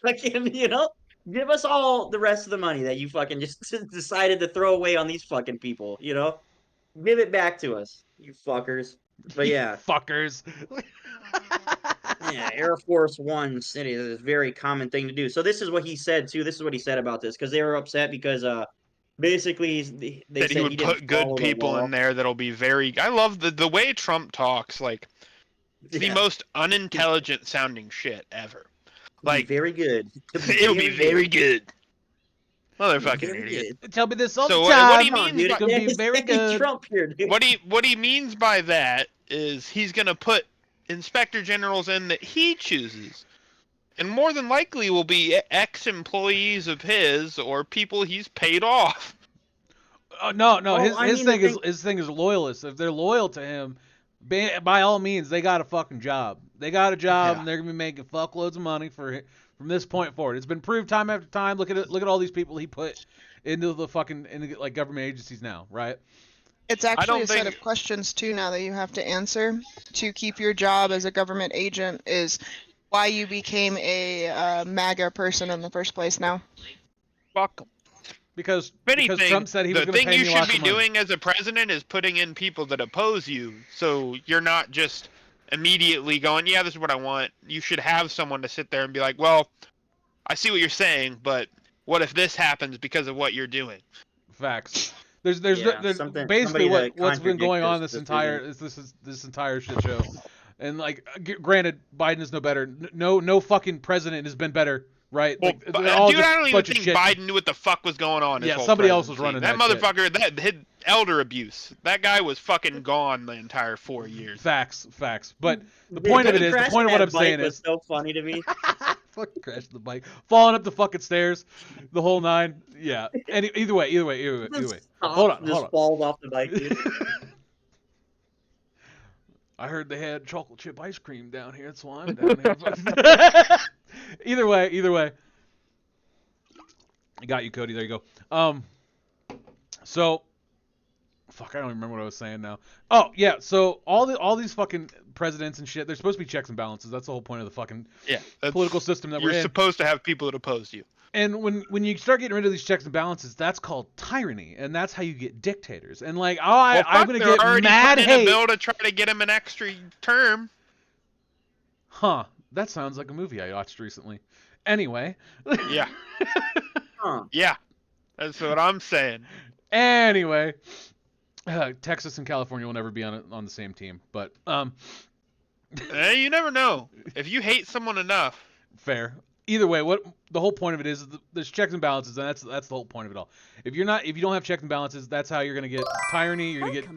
Like, you know, give us all the rest of the money that you fucking just decided to throw away on these fucking people, you know? Give it back to us, you fuckers. But You yeah, fuckers. yeah, Air Force One city is a very common thing to do. So this is what he said too. This is what he said about this because they were upset because basically they That he said he would didn't put good follow the people law. in there that'll be very. I love the way Trump talks. Like it's the Yeah, most unintelligent sounding shit ever. be Like very good. it'll be very good. Be Motherfucking very idiot. good. Tell me this all So the what he time. Come on, means dude. It's by gonna be very It's good. Trump here, dude. what he means by that is he's gonna put inspector generals in that he chooses, and more than likely will be ex-employees of his or people he's paid off. No. Oh, I His mean the thing thing. his thing is loyalists. If they're loyal to him, by all means, they got a fucking job. They got a job, Yeah. and they're gonna be making fuckloads of money from this point forward. It's been proved time after time. Look at it. Look at all these people he put into the fucking like government agencies now, right? It's actually don't a set think- of questions too now that you have to answer to keep your job as a government agent is why you became a MAGA person in the first place now. Fuck 'em. Because If anything, Trump said he was the going to thing pay you me should lots be of money. doing as a president is putting in people that oppose you, so you're not just immediately going, "Yeah, this is what I want." You should have someone to sit there and be like, "Well, I see what you're saying, but what if this happens because of what you're doing?" Facts. There's Yeah, basically somebody to what's been going contradict on this this entire this entire shit show, and like granted, Biden is no better. No fucking president has been better, right? Well, Like they're all dude, just I don't a even bunch of think shit. Biden knew what the fuck was going on. His Yeah, whole somebody else was presidency. running that that shit. motherfucker. That hid elder abuse. That guy was fucking gone the entire 4 years. Facts. But the point of it is, the point of what I'm saying was is, so funny to me. fucking crashing the bike, falling up the fucking stairs, the whole nine. Yeah. Either way. Hold on. Just falls off the bike, dude. I heard they had chocolate chip ice cream down here. That's why I'm down here. Either way. I got you, Cody. There you go. So, fuck, I don't even remember what I was saying now. Oh yeah, so all these fucking presidents and shit, they're supposed to be checks and balances. That's the whole point of the fucking Yeah, that's- political system that You're we're in. supposed to have people that oppose you. And when you start getting rid of these checks and balances, that's called tyranny, and that's how you get dictators. And like, I'm gonna they're get already mad putting in a hate. bill to try to get him an extra term. Huh? That sounds like a movie I watched recently. Anyway. Yeah. Huh. Yeah, that's what I'm saying. Anyway, Texas and California will never be on the same team, but You never know. If you hate someone enough, fair. Either way, what the whole point of it is there's checks and balances, and that's the whole point of it all. If you don't have checks and balances, that's how you're gonna get tyranny. You're gonna get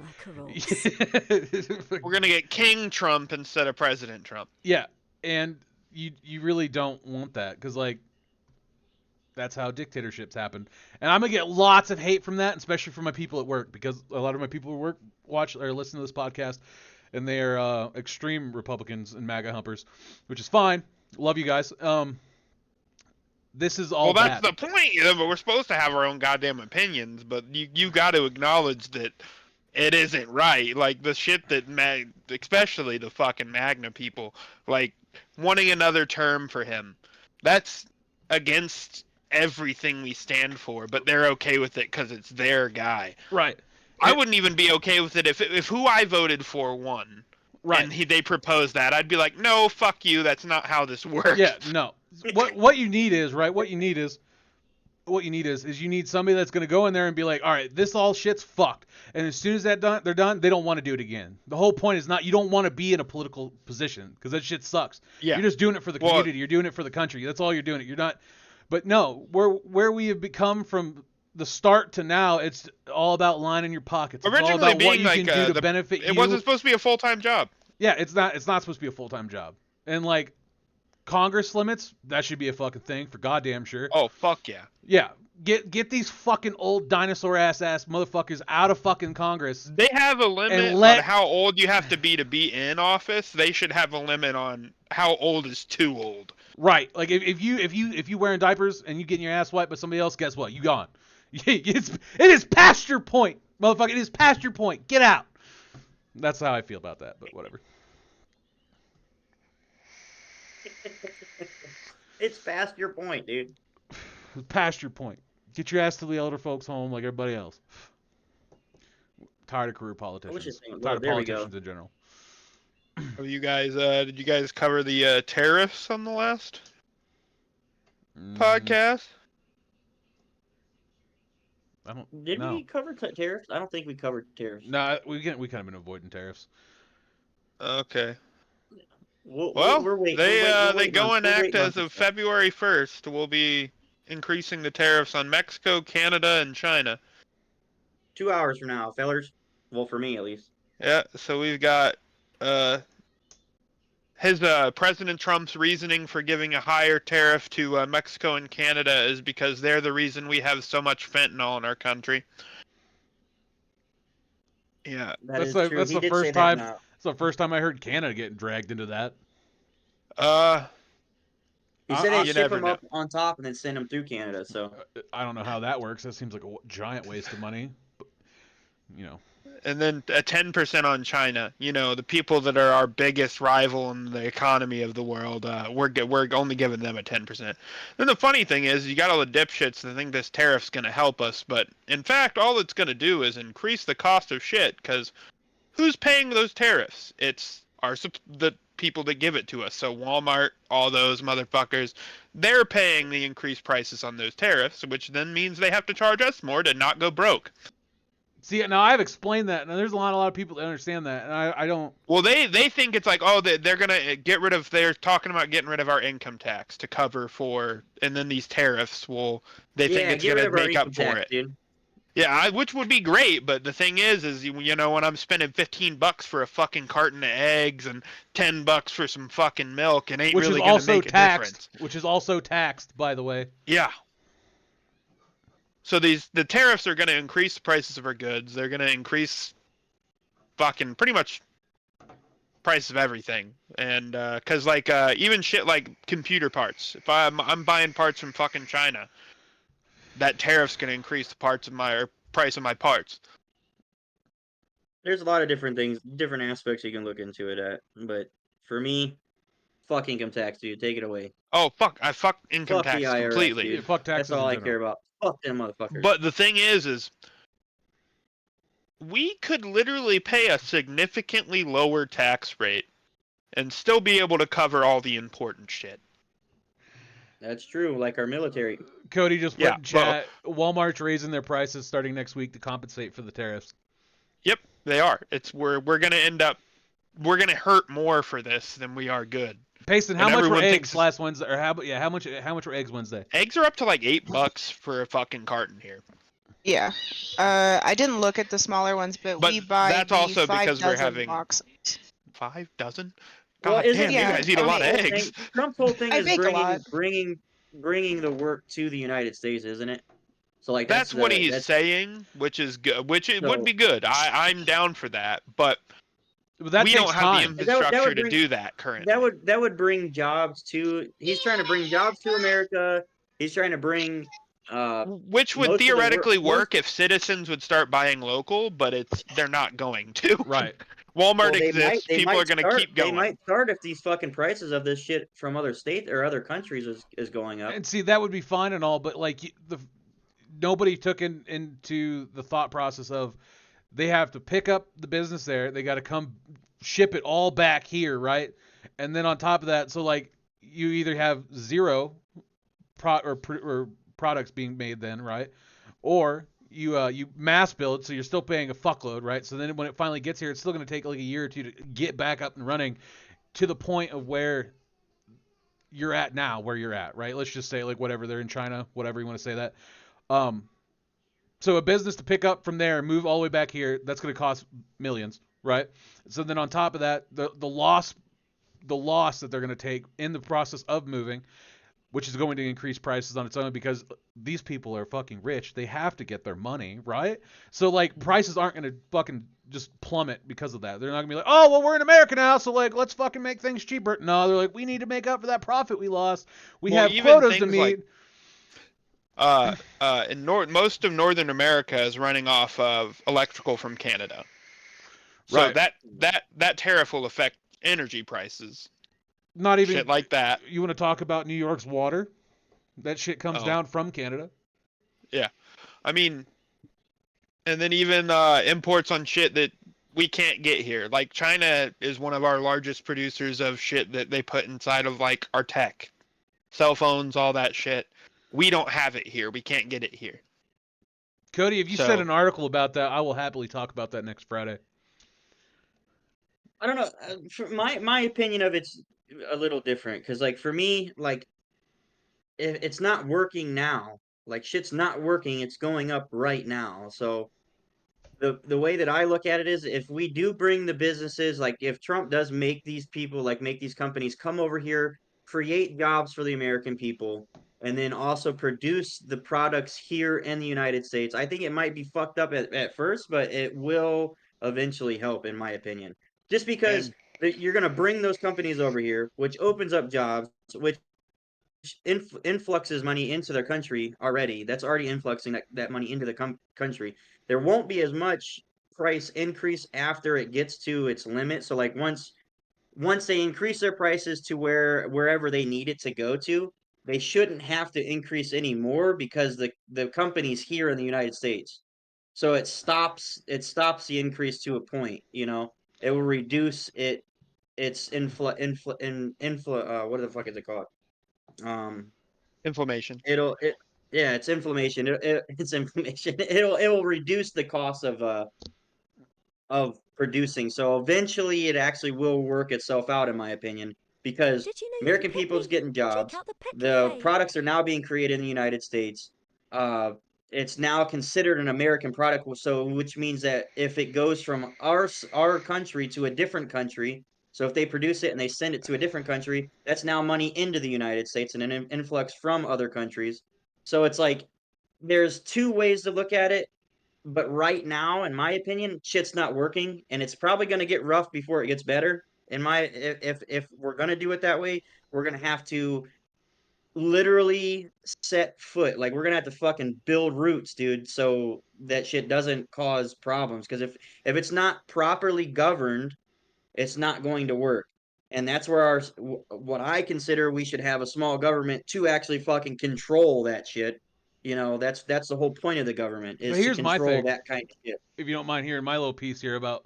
we're gonna get King Trump instead of President Trump. yeah, and you really don't want that because like that's how dictatorships happen. And I'm gonna get lots of hate from that, especially from my people at work because a lot of my people at work watch or listen to this podcast, and they are extreme Republicans and MAGA humpers, which is fine. Love you guys. This is all Well, that's bad. the point. But we're supposed to have our own goddamn opinions. But you got to acknowledge that it isn't right. Like the shit that especially the fucking MAGNA people, like wanting another term for him. That's against everything we stand for. But they're okay with it because it's their guy. Right. I wouldn't even be okay with it if who I voted for won. Right. And they proposed that. I'd be like, no, fuck you. That's not how this works. Yeah, no. What you need is, right? What you need is you need somebody that's going to go in there and be like, all right, this all shit's fucked. And as soon as they're done, they don't want to do it again. The whole point is you don't want to be in a political position because that shit sucks. Yeah. You're just doing it for the community. You're doing it for the country. That's all you're doing it. You're not. But no, where we have become from the start to now, it's all about lining your pockets. It's all Originally about what being you like can do to benefit it you. wasn't supposed to be a full-time job. Yeah, it's not supposed to be a full-time job. And like Congress limits, that should be a fucking thing for goddamn sure. Oh fuck yeah. Yeah, get these fucking old dinosaur ass motherfuckers out of fucking Congress. They have a limit And let- on how old you have to be in office. They should have a limit on how old is too old. Right. Like if you wearing diapers and you getting your ass wiped by somebody else, guess what? You gone. It is past your point, motherfucker. It is past your point. Get out. That's how I feel about that, but whatever. It's past your point, dude. Past your point. Get your ass to the elder folks' home like everybody else. Tired of career politicians. saying, Tired of there we go. politicians in general. Have you guys did you guys cover the tariffs on the last podcast? I don't. Did no. we cover tariffs? I don't think we covered tariffs. No, we kind of been avoiding tariffs. Okay. Well, we're waiting. They go in act as of February 1st. We'll be increasing the tariffs on Mexico, Canada, and China. 2 hours from now, fellers. Well, for me at least. Yeah, so we've got his President Trump's reasoning for giving a higher tariff to Mexico and Canada is because they're the reason we have so much fentanyl in our country. Yeah, That's the first time. It's the first time I heard Canada getting dragged into that. He said they you ship never them know. up on top and then send them through Canada. So I don't know how that works. That seems like a giant waste of money. But, And then a 10% on China. You know, the people that are our biggest rival in the economy of the world, we're only giving them a 10%. Then the funny thing is, you got all the dipshits that think this tariff's going to help us, but in fact, all it's going to do is increase the cost of shit, because who's paying those tariffs? It's the people that give it to us. So Walmart, all those motherfuckers, they're paying the increased prices on those tariffs, which then means they have to charge us more to not go broke. See, now I've explained that, and there's a lot of people that understand that, and I don't. Well, they think it's like, oh, they're gonna get rid of. They're talking about getting rid of our income tax to cover for, and then these tariffs will. They think it's gonna make up for it. Dude. Yeah, which would be great, but the thing is you know, when I'm spending $15 for a fucking carton of eggs and $10 for some fucking milk, it ain't Which really is gonna also make a taxed. difference. Which is also taxed, by the way. Yeah. So the tariffs are going to increase the prices of our goods. They're going to increase fucking pretty much price of everything. And cuz like even shit like computer parts. If I'm buying parts from fucking China, that tariff's going to increase the price of my parts. There's a lot of different things, different aspects you can look into it at. But for me, fuck income tax, dude. Take it away. Oh fuck, I fuck income Fuck tax the IRS, completely. dude. Yeah, fuck taxes. That's all in I general. care about. Fuck them motherfuckers. But the thing is we could literally pay a significantly lower tax rate and still be able to cover all the important shit. That's true. Like our military. Cody just put Yeah, in chat. Walmart's raising their prices starting next week to compensate for the tariffs. Yep, they are. We're gonna end up we're gonna hurt more for this than we are good. Payson, how And much were everyone eggs thinks- last Wednesday? Or how much were eggs Wednesday? Eggs are up to like $8 for a fucking carton here. Yeah. I didn't look at the smaller ones, but But we buy that's the also 5 because we're dozen having- box. 5 dozen? Well, God isn't- damn, yeah, you guys eat a lot of Trump's whole eggs. thing- Trump's whole thing I is bake a lot. bringing the work to the United States, isn't it? So like That's what he's that's- saying, which is good. Which it would So- be good. I'm down for that, but But that we takes don't have time. the That would infrastructure to bring- do that currently. That would bring jobs to. He's trying to bring jobs to America. He's trying to bring. Which would most of the theoretically work- work if citizens would start buying local, but they're not going to. Right. Walmart well, they exists. they People might are going to start- keep going. They might start if these fucking prices of this shit from other states or other countries is going up. And see, that would be fine and all, but like nobody took into the thought process of they have to pick up the business there. They got to come ship it all back here, right? And then on top of that, so like you either have zero products being made then, right? Or you mass build, so you're still paying a fuckload, right? So then when it finally gets here, it's still going to take like a year or two to get back up and running to the point of where you're at now, where you're at, right? Let's just say like whatever, they're in China, whatever you want to say that. So a business to pick up from there and move all the way back here, that's going to cost millions, right? So then on top of that, the loss that they're going to take in the process of moving, which is going to increase prices on its own because these people are fucking rich. They have to get their money, right? So like prices aren't going to fucking just plummet because of that. They're not going to be like, oh, well, we're in America now, so like let's fucking make things cheaper. No, they're like, we need to make up for that profit we lost. We Well, have even quotas to things meet. Most of Northern America is running off of electrical from Canada. So Right. that tariff will affect energy prices. Not even Shit like that. You want to talk about New York's water? That shit comes Oh. down from Canada. Yeah. I mean, and then even imports on shit that we can't get here. Like China is one of our largest producers of shit that they put inside of like our tech. Cell phones, all that shit. We don't have it here. We can't get it here. Cody, if you So- said an article about that, I will happily talk about that next Friday. I don't know. For my opinion of it's a little different because, like, for me, like, if it's not working now, like, shit's not working. It's going up right now. So the way that I look at it is, if we do bring the businesses, like, if Trump does make these people, like, make these companies come over here, create jobs for the American people, and then also produce the products here in the United States, I think it might be fucked up at first, but it will eventually help, in my opinion. Just because And you're going to bring those companies over here, which opens up jobs, which influxes money into their country already. That's already influxing that money into the country. There won't be as much price increase after it gets to its limit. So like once they increase their prices to wherever they need it to go to, they shouldn't have to increase any more because the company's here in the United States. So it stops the increase to a point, you know. It will reduce its what the fuck is it called? Um inflammation. it yeah, it's inflammation. It's inflammation. It will reduce the cost of producing. So eventually, it actually will work itself out, in my opinion, because Did you know you can American pet people's me? getting Check jobs. out the pet The cafe. products are now being created in the United States. It's now considered an American product, so which means that if it goes from our country to a different country, so if they produce it and they send it to a different country, that's now money into the United States and an influx from other countries. So it's like there's two ways to look at it, but right now, in my opinion, shit's not working, and it's probably going to get rough before it gets better. If we're going to do it that way, we're going to have to literally set foot. Like, we're going to have to fucking build roots, dude, so that shit doesn't cause problems. Because if it's not properly governed, it's not going to work. And that's where what I consider we should have a small government to actually fucking control that shit. You know, that's the whole point of the government, But is to here's my control thing, that kind of shit. if you don't mind hearing my little piece here about.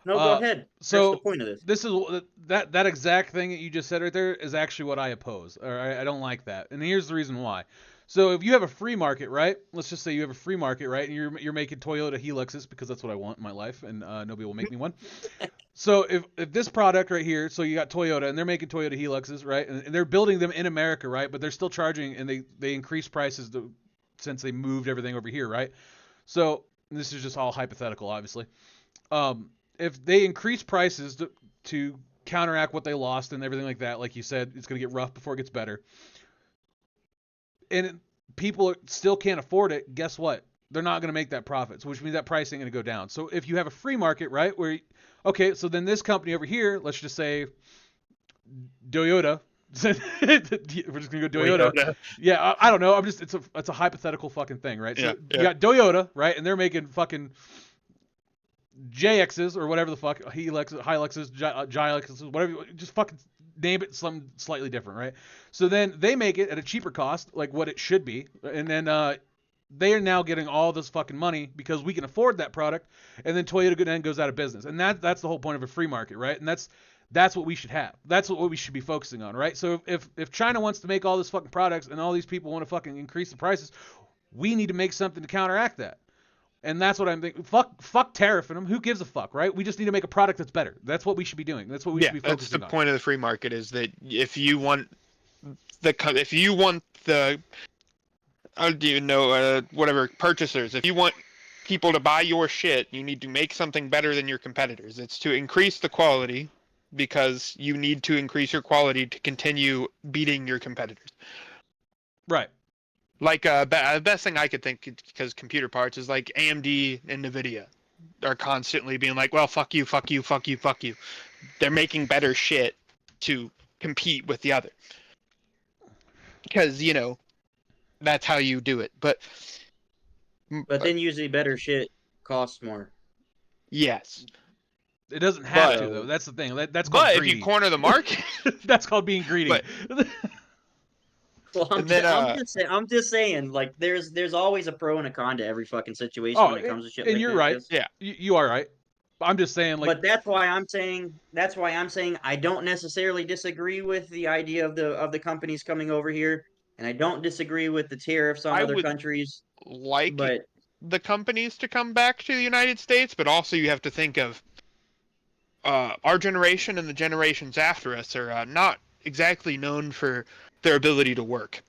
No, go ahead. That's the So point of this. this is that exact thing that you just said right there is actually what I oppose, or I don't like that, and here's the reason why. So if you have a free market, right? Let's just say you have a free market, right? And you're making Toyota Heliuxes because that's what I want in my life, and nobody will make me one. So if this product right here, so you got Toyota, and they're making Toyota Heliuxes, right? And they're building them in America, right? But they're still charging, and they increase prices since they moved everything over here, right? So this is just all hypothetical, obviously. If they increase prices to counteract what they lost and everything like that, like you said, it's going to get rough before it gets better. And people still can't afford it. Guess what? They're not going to make that profit, so which means that price ain't going to go down. So if you have a free market, right, where, okay, so then this company over here, let's just say Toyota. We're just gonna go Toyota. Yeah, I don't know. It's a hypothetical fucking thing, right? So you got Toyota, right, and they're making fucking JXs or whatever the fuck, Hiluxes, Giluxes, whatever, just fucking name it something slightly different, right? So then they make it at a cheaper cost, like what it should be, and then they are now getting all this fucking money because we can afford that product, and then Toyota then goes out of business, and that's the whole point of a free market, right? And that's what we should have. That's what we should be focusing on, right? So if China wants to make all this fucking products and all these people want to fucking increase the prices, we need to make something to counteract that. And that's what I'm thinking. Fuck tariffing them. Who gives a fuck, right? We just need to make a product that's better. That's what we should be doing. That's what we should be focusing on. That's the point of the free market, is that if you want the whatever purchasers. If you want people to buy your shit, you need to make something better than your competitors. It's to increase the quality because you need to increase your quality to continue beating your competitors. Right. Like the best thing I could think, because computer parts, is like AMD and NVIDIA are constantly being like, well, fuck you, fuck you, fuck you, fuck you. They're making better shit to compete with the other. Because, that's how you do it. But then usually better shit costs more. yes. It doesn't have But- to though. That's the thing. That's called But if greedy. you corner the market, That's called being greedy. But- Well, And then, I'm just saying, like, there's always a pro and a con to every fucking situation Oh, when it comes to shit and like you're this. right. Yeah. You are right. I'm just saying, like, But that's why I'm saying I don't necessarily disagree with the idea of the companies coming over here, and I don't disagree with the tariffs on I other would countries. like But the companies to come back to the United States, but also you have to think of our generation and the generations after us are not exactly known for their ability to work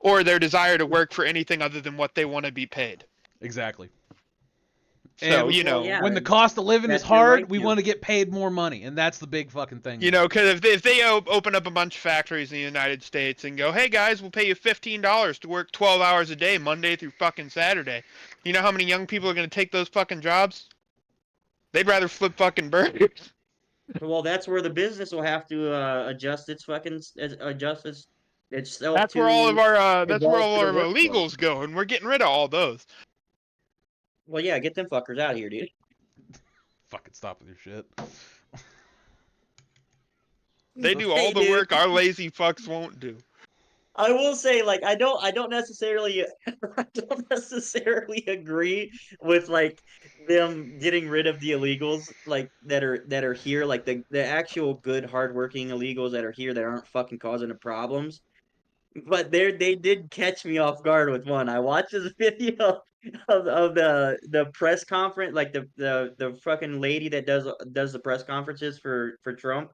or their desire to work for anything other than what they want to be paid. exactly. So, And well, yeah, when the cost of living is that's your hard, right we to. want to get paid more money, and that's the big fucking thing. Because if they open up a bunch of factories in the United States and go, hey guys, we'll pay you $15 to work 12 hours a day, Monday through fucking Saturday. You know how many young people are going to take those fucking jobs? They'd rather flip fucking burgers. Well, that's where the business will have to adjust its itself That's to where all of our evolve to the workflow. illegals go, and we're getting rid of all those. Well, yeah, get them fuckers out of here, dude. Fucking stop with your shit. They do Hey, all the dude. work our lazy fucks won't do. I will say, like, I don't necessarily I don't necessarily agree with like them getting rid of the illegals like that are here, like the actual good hardworking illegals that are here that aren't fucking causing the problems. But they did catch me off guard with one. I watched this video of the press conference, like the fucking lady that does the press conferences for Trump.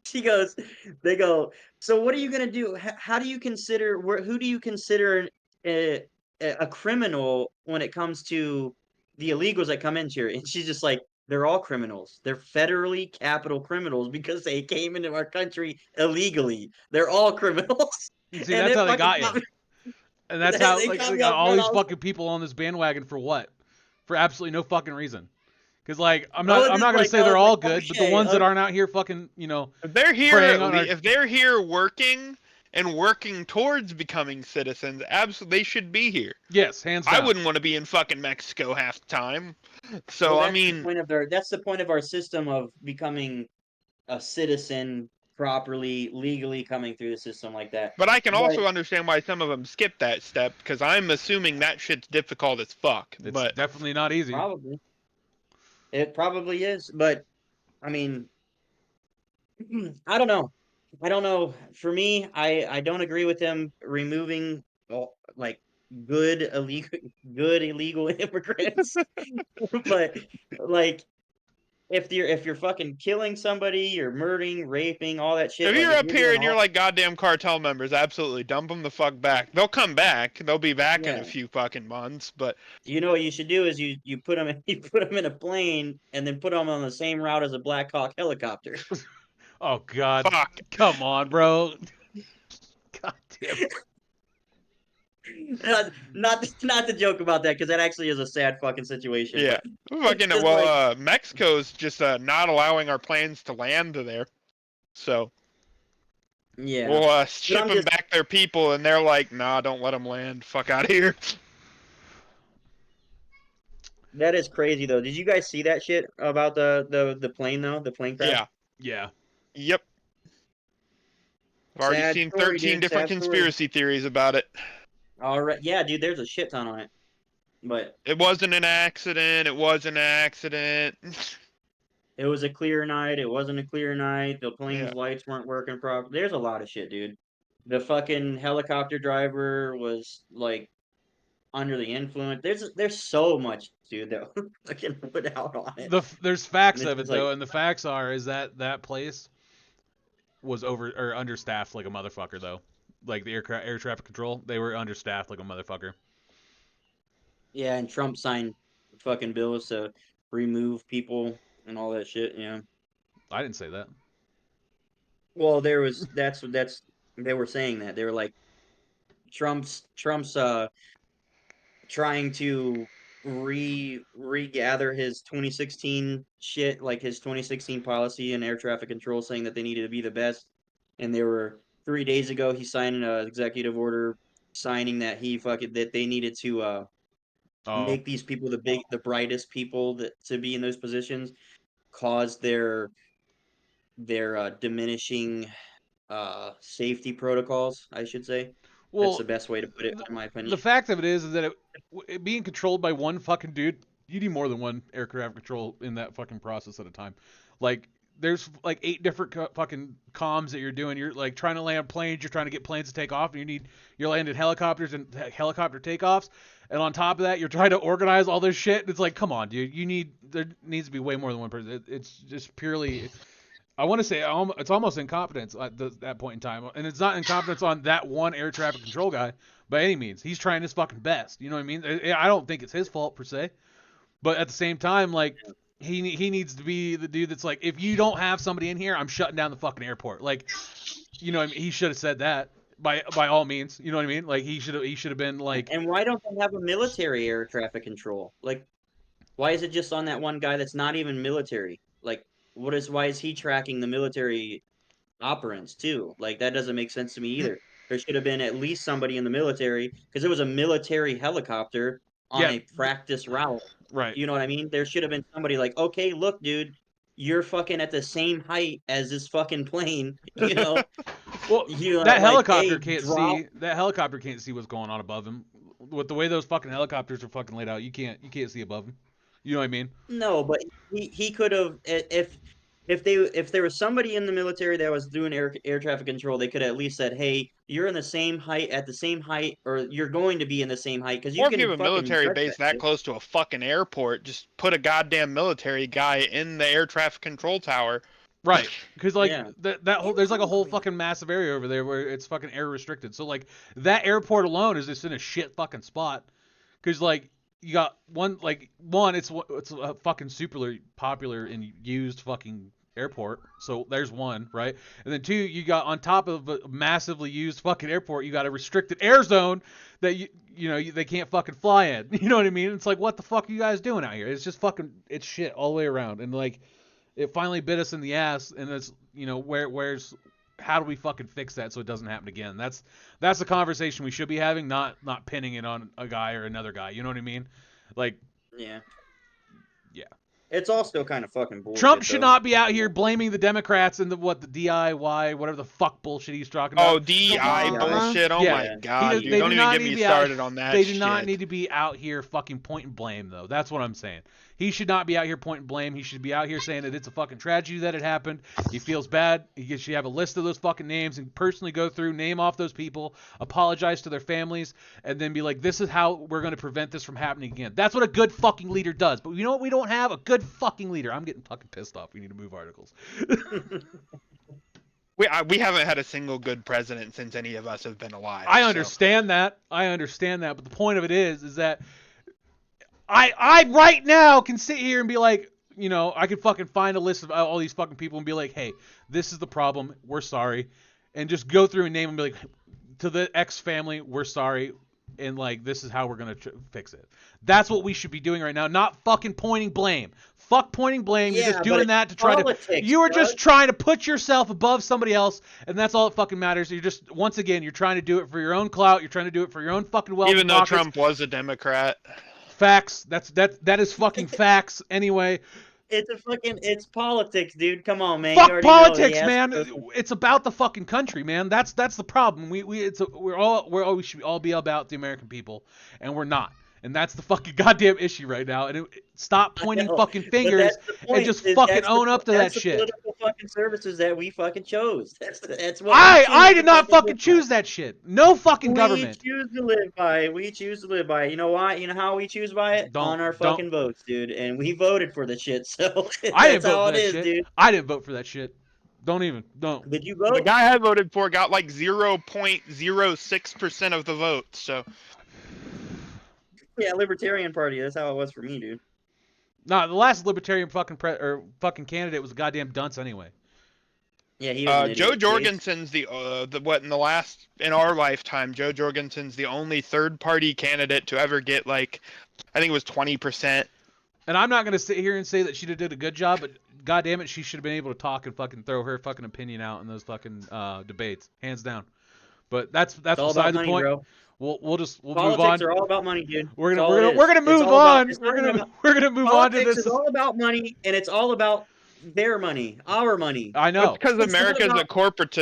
She goes, they go, so what are you gonna do? How do you consider who do you consider a criminal when it comes to the illegals that come in here? And she's just like, they're all criminals. They're federally capital criminals because they came into our country illegally. They're all criminals. See, And that's it how they fucking got got you. me. And that's how, They like, got we me got off all guard. these I was fucking people on this bandwagon for what? For absolutely no fucking reason. Because, like, I'm I was not just gonna like, say I they're was all like, good, but the okay, ones that aren't out here fucking, If they're preying on our... if they're here working and working towards becoming citizens, absolutely they should be here. Yes, hands down. I wouldn't want to be in fucking Mexico half the time. So well, I that's mean, the point of that's the point of our system of becoming a citizen properly, legally coming through the system like that. but I can But also understand why some of them skip that step because I'm assuming that shit's difficult as fuck. It's But definitely not easy. probably it probably is. But I mean, I don't know. I don't know. For me, I don't agree with them removing like good illegal good illegal immigrants. But like if you're fucking killing somebody, you're murdering, raping, all that shit. if Like you're if up you're here doing and you're all like goddamn cartel members, absolutely dump them the fuck back. They'll come back. They'll be back in yeah. a few fucking months. But You know what you should do is you put them you put them in a plane and then put them on the same route as a Black Hawk helicopter. Oh, God. fuck. Come on, bro. God damn it. Not to joke about that because that actually is a sad fucking situation. Yeah. But Fucking just like Mexico's just not allowing our planes to land there. So yeah, we'll but ship I'm them just back their people, and they're like, nah, don't let them land. Fuck out of here. that is crazy though. Did you guys see that shit about the plane though? The plane crash. Yeah. Yeah. Yep. I've already Sad seen story, 13 dude. different Sad story. conspiracy theories about it. All right, yeah, dude. There's a shit ton on it, but It wasn't an accident. It was an accident. it was a clear night. It wasn't a clear night. The plane's Yeah. lights weren't working properly. There's a lot of shit, dude. The fucking helicopter driver was like under the influence. There's so much, dude, that I can put out on it. There's facts And it's of it, just like, though, and the facts are is that place was over or understaffed like a motherfucker, though. like the air traffic control. They were understaffed like a motherfucker. Yeah, and Trump signed fucking bills to remove people and all that shit. Yeah. I didn't say that. Well, that's they were saying that they were like Trump's trying to regather his 2016 shit, like his 2016 policy and air traffic control, saying that they needed to be the best. And they were 3 days ago he signed an executive order signing that that they needed to Oh, make these people the brightest people that to be in those positions, cause their diminishing safety protocols, I should say. That's well, the best way to put it, the, in my the opinion. fact of it is that it being controlled by one fucking dude, you need more than one air traffic control in that fucking process at a time. Like, there's like 8 different fucking comms that you're doing. You're like trying to land planes. You're trying to get planes to take off, and you're landing helicopters and helicopter takeoffs. And on top of that, you're trying to organize all this shit. It's like, come on, dude. There needs to be way more than one person. It's just purely. I want to say it's almost incompetence at that point in time, and it's not incompetence on that one air traffic control guy by any means. He's trying his fucking best. You know what I mean? I don't think it's his fault per se, but at the same time, like he needs to be the dude that's like, if you don't have somebody in here, I'm shutting down the fucking airport. Like, you know what I mean? He should have said that by all means. You know what I mean? Like he should have been like, And why don't they have a military air traffic control? Like, why is it just on that one guy that's not even military? Like, why is he tracking the military operants too? Like, that doesn't make sense to me either. There should have been at least somebody in the military, because it was a military helicopter on yeah, a practice route. right. You know what I mean? There should have been somebody like, okay, look, dude, you're fucking at the same height as this fucking plane. Well, You know, that like, helicopter hey, can't drop. see. That helicopter can't see what's going on above him. With the way those fucking helicopters are fucking laid out, you can't see above him. You know what I mean? No, but he could have, if there was somebody in the military that was doing air traffic control, they could have at least said, "Hey, you're in the same height, at the same height, or you're going to be in the same height," because you Or if you can have a fucking military judge base that that shit. close to a fucking airport, just put a goddamn military guy in the air traffic control tower. Right. Because like Yeah. that whole there's like a whole fucking massive area over there where it's fucking air restricted. So like that airport alone is just in a shit fucking spot. Because like you got one it's a fucking super popular and used fucking airport. So there's one, right? And then 2, you got on top of a massively used fucking airport, you got a restricted air zone that they can't fucking fly in. You know what I mean? It's like, what the fuck are you guys doing out here? It's just fucking it's shit all the way around. And like it finally bit us in the ass, and it's where's how do we fucking fix that so it doesn't happen again? That's the conversation we should be having, not pinning it on a guy or another guy. You know what I mean? Like, Yeah. yeah. It's all still kind of fucking Trump bullshit, should though. not be out here blaming the Democrats and the DIY, whatever the fuck bullshit he's talking about. Oh, DI Yeah. bullshit. Oh Yeah. my god, dude. They Don't do even not get need me to be out- started on that They shit. do not need to be out here fucking point and blame, though. That's what I'm saying. He should not be out here point and blame. He should be out here saying that it's a fucking tragedy that it happened. He feels bad. He should have a list of those fucking names and personally go through, name off those people, apologize to their families, and then be like, this is how we're going to prevent this from happening again. That's what a good fucking leader does. But you know what we don't have? A good fucking leader. I'm getting fucking pissed off. We need to move articles. We haven't had a single good president since any of us have been alive. I so. understand that. But the point of it is that I right now can sit here and be like, I could fucking find a list of all these fucking people and be like, hey, this is the problem. We're sorry. And just go through and name and be like, to the X family, we're sorry. And like, this is how we're going to fix it. That's what we should be doing right now. Not fucking pointing blame. Fuck pointing blame. You're Yeah, just but doing that to try politics, you are Doug. just trying to put yourself above somebody else. And that's all that fucking matters. You're just, once again, you're trying to do it for your own clout. You're trying to do it for your own fucking wealth. Even though pockets. Trump was a Democrat. Facts. That is fucking facts. Anyway, It's politics, dude. Come on, man. You fuck already know politics, he has man. to go- It's about the fucking country, man. That's the problem. We should all be about the American people, and we're not. And that's the fucking goddamn issue right now. And stop pointing know, fucking but fingers that's the and point, just is fucking that's the- own up to that that's the shit. Political fucking services that we fucking chose. That's what we I choose did to not fucking live choose by. that shit. No fucking government. We choose to live by. We choose to live by. You know why? You know how we choose by it? On our fucking votes, dude. And we voted for the shit. So I that's didn't vote how for it that is, shit. dude. I didn't vote for that shit. Don't even. Don't. Did you The vote? guy I voted for got like 0.06% of the vote. So Yeah, Libertarian Party. That's how it was for me, dude. Nah, the last libertarian fucking candidate was a goddamn dunce anyway. Yeah, he was an Joe idiot. Jorgensen's the what in our lifetime, Joe Jorgensen's the only third party candidate to ever get like, I think it was 20%. And I'm not gonna sit here and say that she did a good job, but goddamn it, she should have been able to talk and fucking throw her fucking opinion out in those fucking debates, hands down. But that's It's all beside about the money, point. bro. We'll move Politics on. are all about money, dude. We're That's gonna all we're it gonna we're is. gonna It's move all about. on. It's We're not gonna about. we're gonna move on to Politics this. is all about money, and it's all about their money, our money. I That's know. because It's not America's about- a corporate.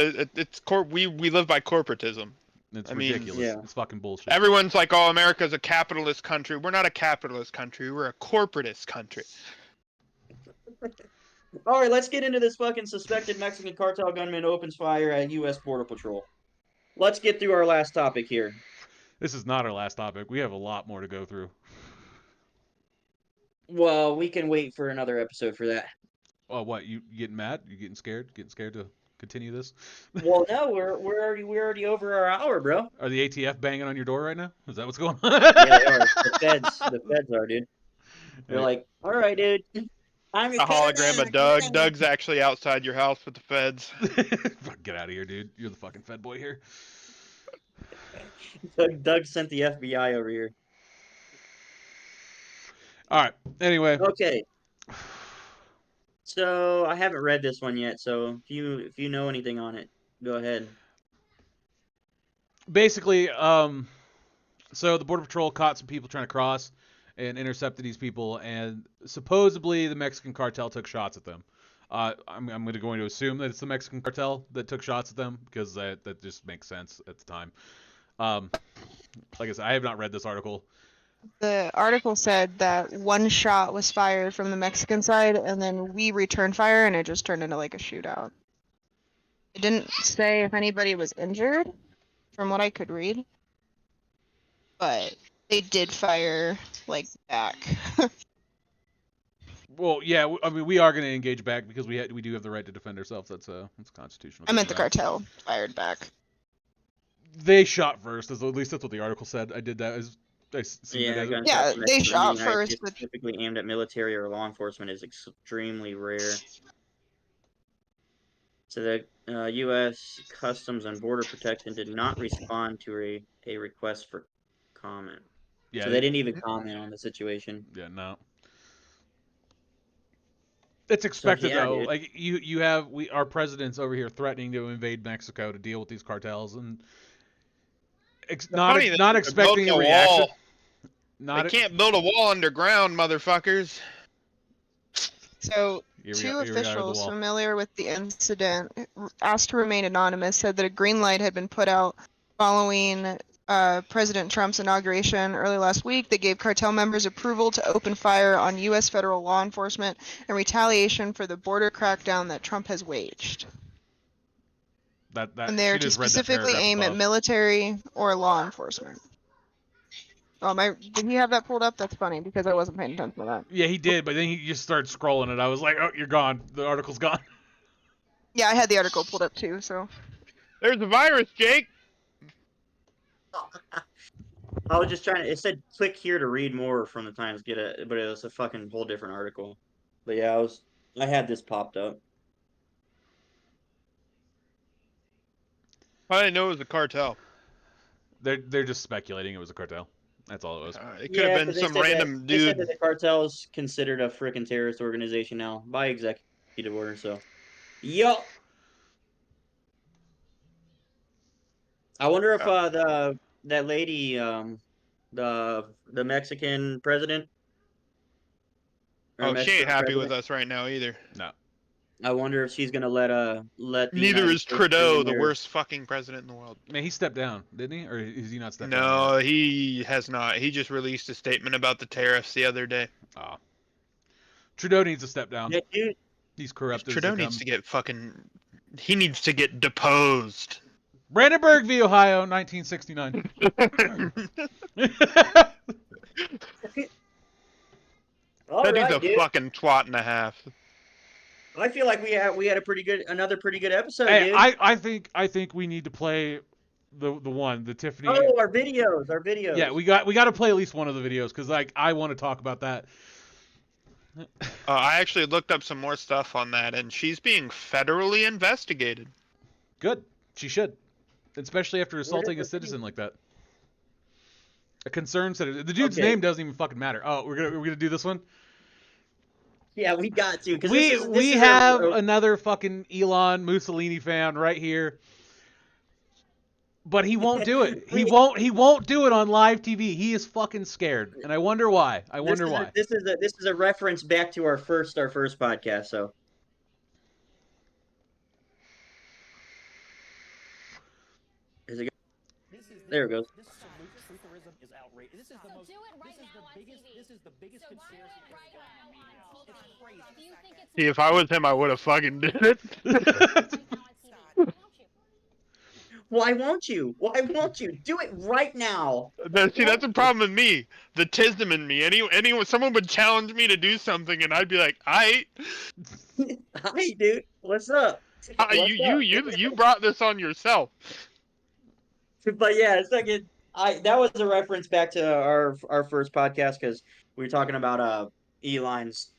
We live by corporatism. It's I mean, ridiculous. yeah. It's fucking bullshit. Everyone's like, "Oh, America's a capitalist country." We're not a capitalist country. We're a corporatist country. All right, let's get into this fucking suspected Mexican cartel gunman opens fire at U.S. Border Patrol. Let's get through our last topic here. This is not our last topic. We have a lot more to go through. Well, we can wait for another episode for that. Oh, what? You getting mad? You getting scared? Getting scared to continue this? Well, no, we're already over our hour, bro. Are the ATF banging on your door right now? Is that what's going on? Yeah, they are. The feds are, dude. They're like, all right, dude. I'm A hologram of Doug. Doug's actually outside your house with the feds. Get out of here, dude. You're the fucking Fed boy here. Doug sent the FBI over here. All right. Anyway. Okay. So I haven't read this one yet. So if you know anything on it, go ahead. Basically, so the Border Patrol caught some people trying to cross and intercepted these people, and supposedly the Mexican cartel took shots at them. I'm going to assume that it's the Mexican cartel that took shots at them because that just makes sense at the time. Like I said, I have not read this article. The article said that one shot was fired from the Mexican side, and then we returned fire, and it just turned into like a shootout. It didn't say if anybody was injured, from what I could read, but they did fire like back. Well, yeah, I mean, we are going to engage back because we do have the right to defend ourselves. That's constitutional. I meant the cartel fired back. They shot first, at least that's what the article said. I did that. Yeah, Yeah, they shot first, but specifically aimed at military or law enforcement is extremely rare. So the U.S. Customs and Border Protection did not respond to a request for comment. Yeah, So they didn't even comment on the situation. Yeah, no. It's expected yeah, though. dude. Like our president's over here threatening to invade Mexico to deal with these cartels, and not expecting a reaction. They can't build a wall underground, motherfuckers. So, two officials familiar with the incident, asked to remain anonymous, said that a green light had been put out following President Trump's inauguration early last week that gave cartel members approval to open fire on U.S. federal law enforcement in retaliation for the border crackdown that Trump has waged. And they're to specifically aim at military or law enforcement. Oh, did he have that pulled up? That's funny because I wasn't paying attention to that. Yeah, he did, but then he just started scrolling it. I was like, oh, you're gone. The article's gone. Yeah, I had the article pulled up too, so. There's a virus, Jake. I was just trying to. It said click here to read more from the Times. But it was a fucking whole different article. But yeah, I had this popped up. I didn't know it was a cartel. They're just speculating it was a cartel. That's all it was. It could have been some random dude. They said that the cartel is considered a freaking terrorist organization now by executive order. So, yup. I wonder if that lady, the Mexican president. Oh, she ain't happy with us right now either. No. I wonder if she's gonna let Neither is Trudeau, the worst fucking president in the world. Man, he stepped down, didn't he? Or is he not stepped down? No, he has not. He just released a statement about the tariffs the other day. Oh. Trudeau needs to step down. Yeah, dude. He's corrupt. Trudeau needs to get he needs to get deposed. Brandenburg v. Ohio, 1969. All that right, dude's a fucking twat and a half. I feel like we had another pretty good episode, Hey, dude. I think we need to play the Tiffany. Oh, our videos. Yeah, we got to play at least one of the videos because like I want to talk about that. I actually looked up some more stuff on that, and she's being federally investigated. Good, she should, especially after assaulting a citizen like that. A concerned citizen. The dude's name doesn't even fucking matter. Oh, we're gonna do this one. Yeah, we got to. We have another fucking Elon Mussolini fan right here. But he won't do it. He won't do it on live TV. He is fucking scared, and I wonder why. This is a reference back to our first podcast. So is it? There it goes. This salute trutherism is outrageous. This is the most. This is the biggest conspiracy. It's crazy. See, if I was him, I would have fucking did it. Why won't you? Why won't you do it right now? See, that's a problem with me. The tism in me. Anyone, someone would challenge me to do something, and I'd be like, "Hi, dude. What's up? you brought this on yourself." But yeah, that was a reference back to our first podcast because we were talking about Elon's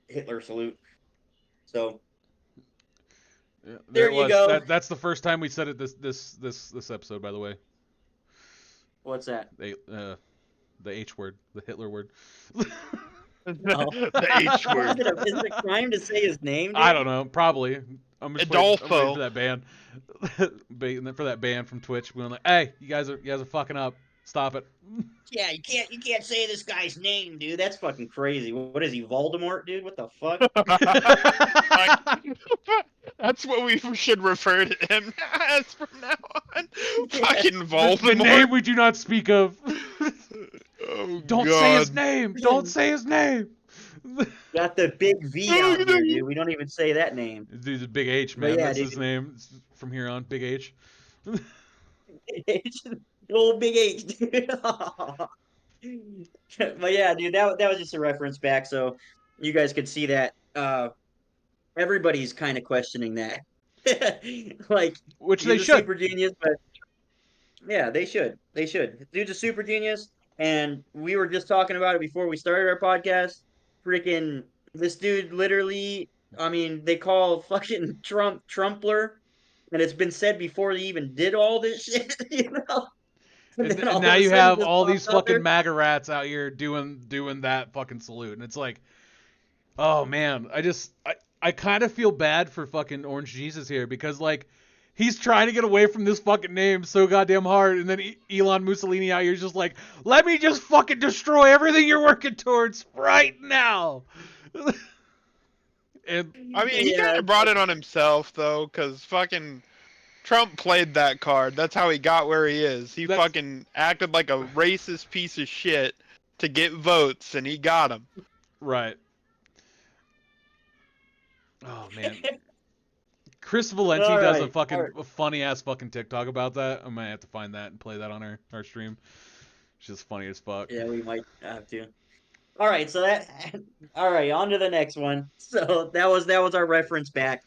Hitler salute. So Yeah, there you go. That's the first time we said it this episode, by the way. What's that? The H word, the Hitler word. The H word. Is it a crime to say his name? Dude? I don't know. Probably. I'm just Adolfo. waiting for that band. For that band from Twitch, we're like, hey, you guys are fucking up. Stop it. Yeah, you can't say this guy's name, dude. That's fucking crazy. What is he, Voldemort, dude? What the fuck? That's what we should refer to him as from now on. Fucking Voldemort. The name we do not speak of. Oh, Don't God. say his name. Don't say his name. Got the big V out here, dude. We don't even say that name. This dude's a Big H, man. Yeah, That's dude. his name from here on. Big H. Old Big H, dude. But yeah, dude, that was just a reference back, so you guys could see that. Everybody's kind of questioning that. Like, Which he's they a should. super genius, but yeah, they should. Dude's a super genius, and we were just talking about it before we started our podcast. Freaking, this dude literally, I mean, they call fucking Trump Trumpler, and it's been said before they even did all this shit, you know? And then all now of a you sudden have this all these pops out there. fucking MAGA rats out here doing that fucking salute, and it's like, oh man, I kind of feel bad for fucking Orange Jesus here because like he's trying to get away from this fucking name so goddamn hard, and then Elon Mussolini out here is just like, let me just fucking destroy everything you're working towards right now. And I mean, he kind of brought it on himself, though, because fucking Trump played that card. That's how he got where he is. He fucking acted like a racist piece of shit to get votes, and he got them. right. Oh man. Chris Valenti does a fucking funny ass fucking TikTok about that. I might have to find that and play that on our stream. It's just funny as fuck. Yeah, we might have to. All right, on to the next one. So that was our reference back.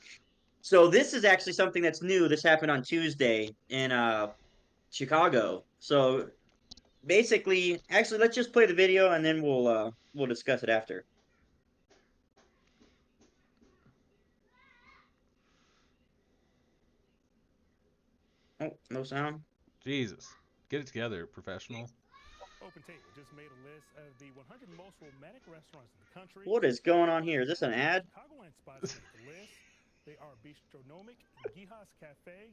So this is actually something that's new. This happened on Tuesday in Chicago. So basically, actually, let's just play the video and then we'll discuss it after. Oh, no sound. Jesus. Get it together, professional. Open Table just made a list of the 100 most romantic restaurants in the country. What is going on here? Is this an ad? Chicagoland spots make the list. They are Bistronomic, Gijas Cafe,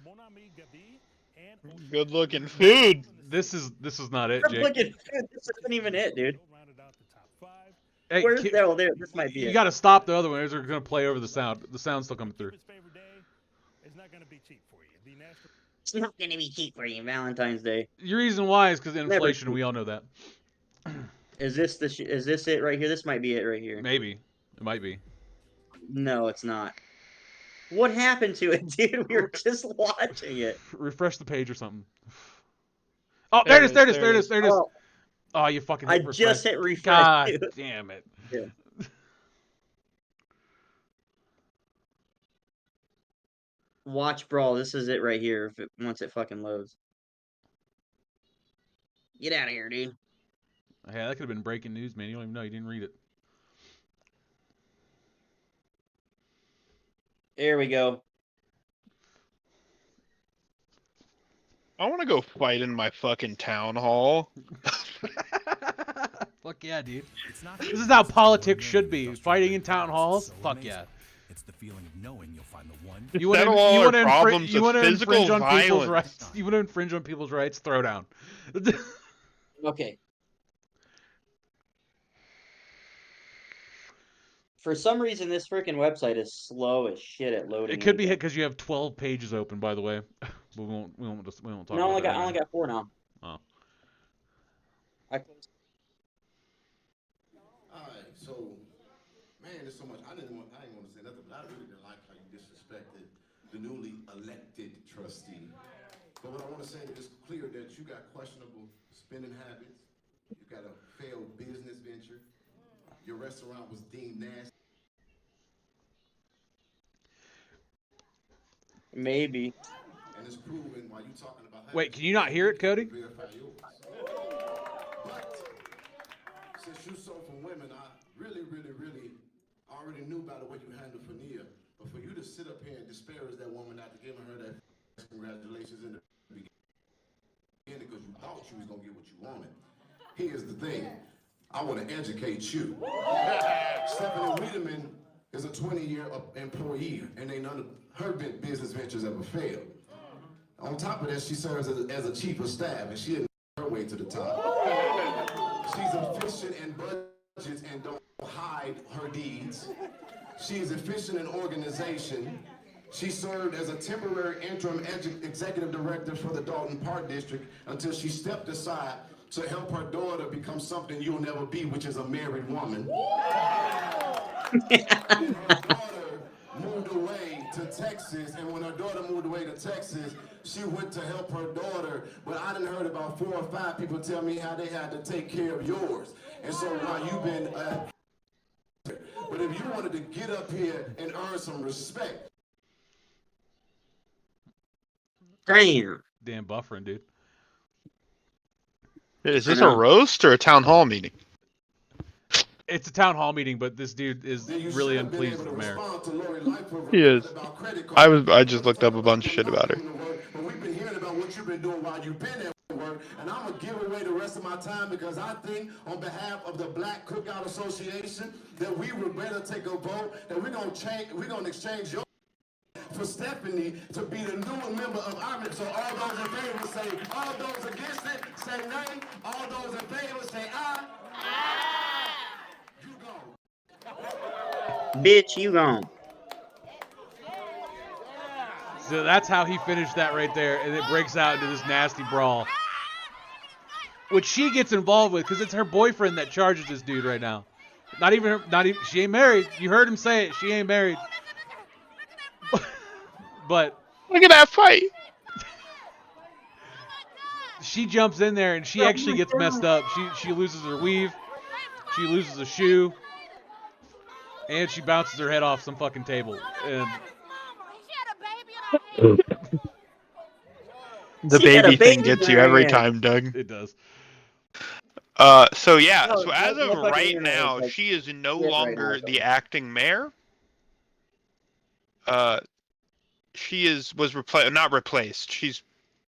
Mon Ami Gabi, and Good looking food. This is not it, Jake. Look at this isn't even it, dude. rounded out the top 5. Hey, Where's there? This might be you it. gotta stop the other one. They're gonna play over the sound. The sound's still coming through. His favorite day is not going to be cheap for you. The national It's not gonna be cheap for you, Valentine's Day. The reason why is because Never inflation. cheap. We all know that. Is this it right here? This might be it right here. Maybe it might be. No, it's not. What happened to it, dude? We were just watching it. Refresh the page or something. Oh, there it is. There it is. There it is. There it is. Oh, Oh, you fucking. I just hit refresh. God dude. damn it. Yeah. Watch Brawl. This is it right here. Once it fucking loads. Get out of here, dude. Hey, that could have been breaking news, man. You don't even know. You didn't read it. There we go. I want to go fight in my fucking town hall. Fuck yeah, dude. It's not This is how politics should be. Fighting in town halls? Fuck yeah. It's the feeling of knowing you'll find the one. You want Settle all our to problems with physical infringe on people's violence. rights? You want to infringe on people's rights? Throw down. Okay. For some reason, this freaking website is slow as shit at loading. It could be anything. because you have 12 pages open, by the way. We won't talk No, about I only that got right I only now. got 4 now. Oh. I closed. All right, so man, there's so much. I didn't want to say nothing, but I really didn't like how you disrespected the newly elected trustee. But what I want to say is clear that you got questionable spending habits. You got a failed business venture. Your restaurant was deemed nasty. Maybe. And it's proven while you talking about. Wait, can you not hear it, Cody? Verify yours. But since you sold from women, I really already knew about the way you handled Fania. But for you to sit up here and disparage that woman after giving her that congratulations in the beginning because you thought you was gonna get what you wanted. Here's the thing. I want to educate you. Stephanie Wiedemann is a 20-year employee, and ain't none of her business ventures ever failed. On top of that, she serves as a chief of staff, and she didn't her way to the top. She's efficient in budgets and don't hide her deeds. She's efficient in organization. She served as a temporary interim executive director for the Dalton Park District until she stepped aside to help her daughter become something you'll never be, which is a married woman. Her daughter moved away to Texas, and when her daughter moved away to Texas, she went to help her daughter, but I done heard about 4 or 5 people tell me how they had to take care of yours. And so while you've been, but if you wanted to get up here and earn some respect. Damn. Damn buffering, dude. Is this a roast or a town hall meeting? It's a town hall meeting, but this dude is really unpleased with the mayor. He is. I just looked up a bunch of shit about her. But we've been hearing about what you've been doing while you've been at work, and I'm gonna give away the rest of my time because I think on behalf of the Black Cookout Association that we would better take a vote that we're gonna exchange your for Stephanie to be the new member of our. So all those in favor say, all those against it say nay, all those in favor say aye. You go. Bitch, you gone. So that's how he finished that right there, and it breaks out into this nasty brawl, which she gets involved with because it's her boyfriend that charges this dude right now. Not even. She ain't married. You heard him say it. She ain't married. But look at that fight. She jumps in there and she actually gets messed up. She loses her weave. She loses a shoe. And she bounces her head off some fucking table. And the baby thing gets you every time, Doug. It does. So as of right now, she is no longer the acting mayor. She was not replaced.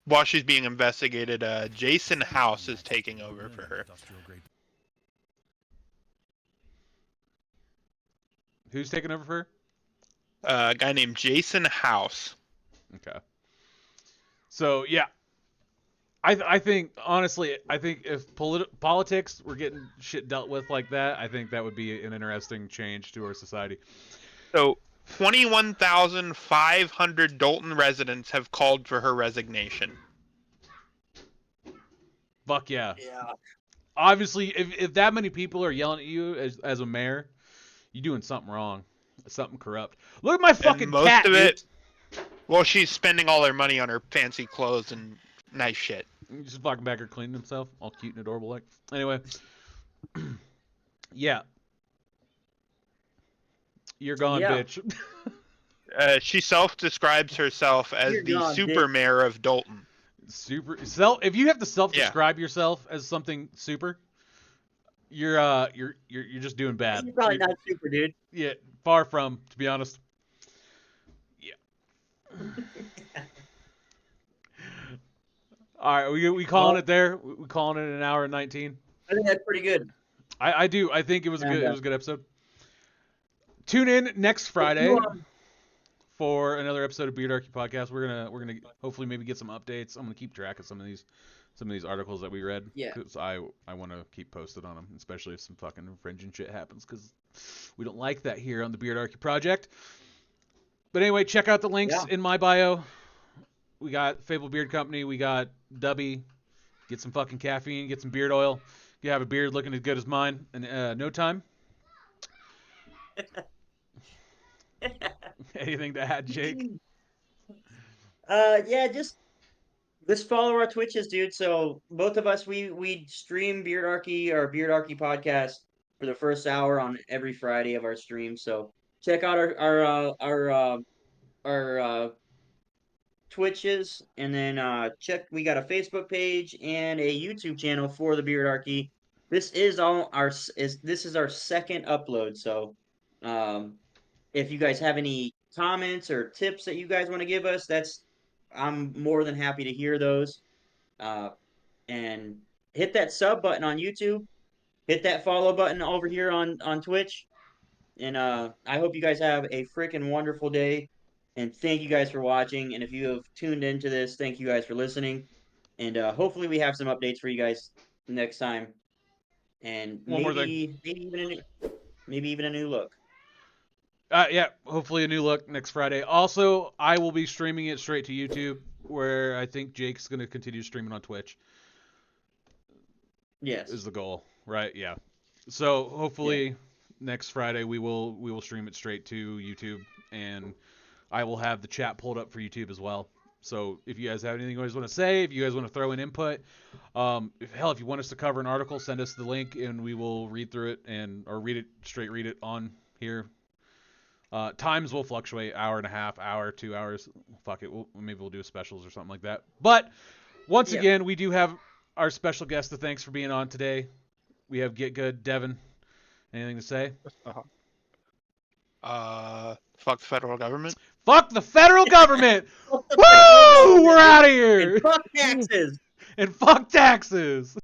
While she's being investigated, Jason House is taking over for her. Who's taking over for her? A guy named Jason House. Okay. So yeah, I think honestly, if politics were getting shit dealt with like that, I think that would be an interesting change to our society. So 21,500 Dalton residents have called for her resignation. Fuck yeah. Yeah. Obviously, if that many people are yelling at you as a mayor, you're doing something wrong. Something corrupt. Look at my fucking and most cat, of dude. it, well, she's spending all her money on her fancy clothes and nice shit. Just fucking back her cleaning himself, all cute and adorable like. Anyway, yeah. You're gone, Yeah. bitch. She self-describes herself as Dear the God, super Dick. mayor of Dalton. If you have to self-describe yourself as something super, you're just doing bad. You're probably not super, dude. Yeah, far from, to be honest. Yeah. All right, we calling it there. We calling it an hour and 19. I think that's pretty good. I do. I think it was a And, good episode. Tune in next Friday for another episode of Beardarchy Podcast. We're gonna hopefully maybe get some updates. I'm gonna keep track of some of these articles that we read. Yeah. Cause I want to keep posted on them, especially if some fucking infringing shit happens, because we don't like that here on the Beardarchy Project. But anyway, check out the links in my bio. We got Fable Beard Company. We got Dubby. Get some fucking caffeine. Get some beard oil. You have a beard looking as good as mine in no time. Anything to add, Jake? Yeah, just follow our Twitches, dude. So both of us, we stream Beardarchy, our Beardarchy podcast for the first hour on every Friday of our stream. So check out our Twitches, and then check. We got a Facebook page and a YouTube channel for the Beardarchy. This is our second upload. So, if you guys have any comments or tips that you guys want to give us, I'm more than happy to hear those. And hit that sub button on YouTube. Hit that follow button over here on Twitch. And I hope you guys have a freaking wonderful day. And thank you guys for watching. And if you have tuned into this, thank you guys for listening. And hopefully we have some updates for you guys next time. And One more thing. maybe even a new look. Yeah, hopefully a new look next Friday. Also, I will be streaming it straight to YouTube, where I think Jake's going to continue streaming on Twitch. Yes. Is the goal, right? Yeah. So hopefully next Friday we will stream it straight to YouTube, and I will have the chat pulled up for YouTube as well. So if you guys have anything you guys want to say, if you guys want to throw in input, if you want us to cover an article, send us the link and we will read through it or read it on here. Times will fluctuate, hour and a half, hour, 2 hours. Fuck it, maybe we'll do specials or something like that. But once again, we do have our special guest to thanks for being on today. We have Get Good, Devin. Anything to say? Fuck the federal government. Fuck the federal government! Woo! We're out of here! And fuck taxes! And fuck taxes!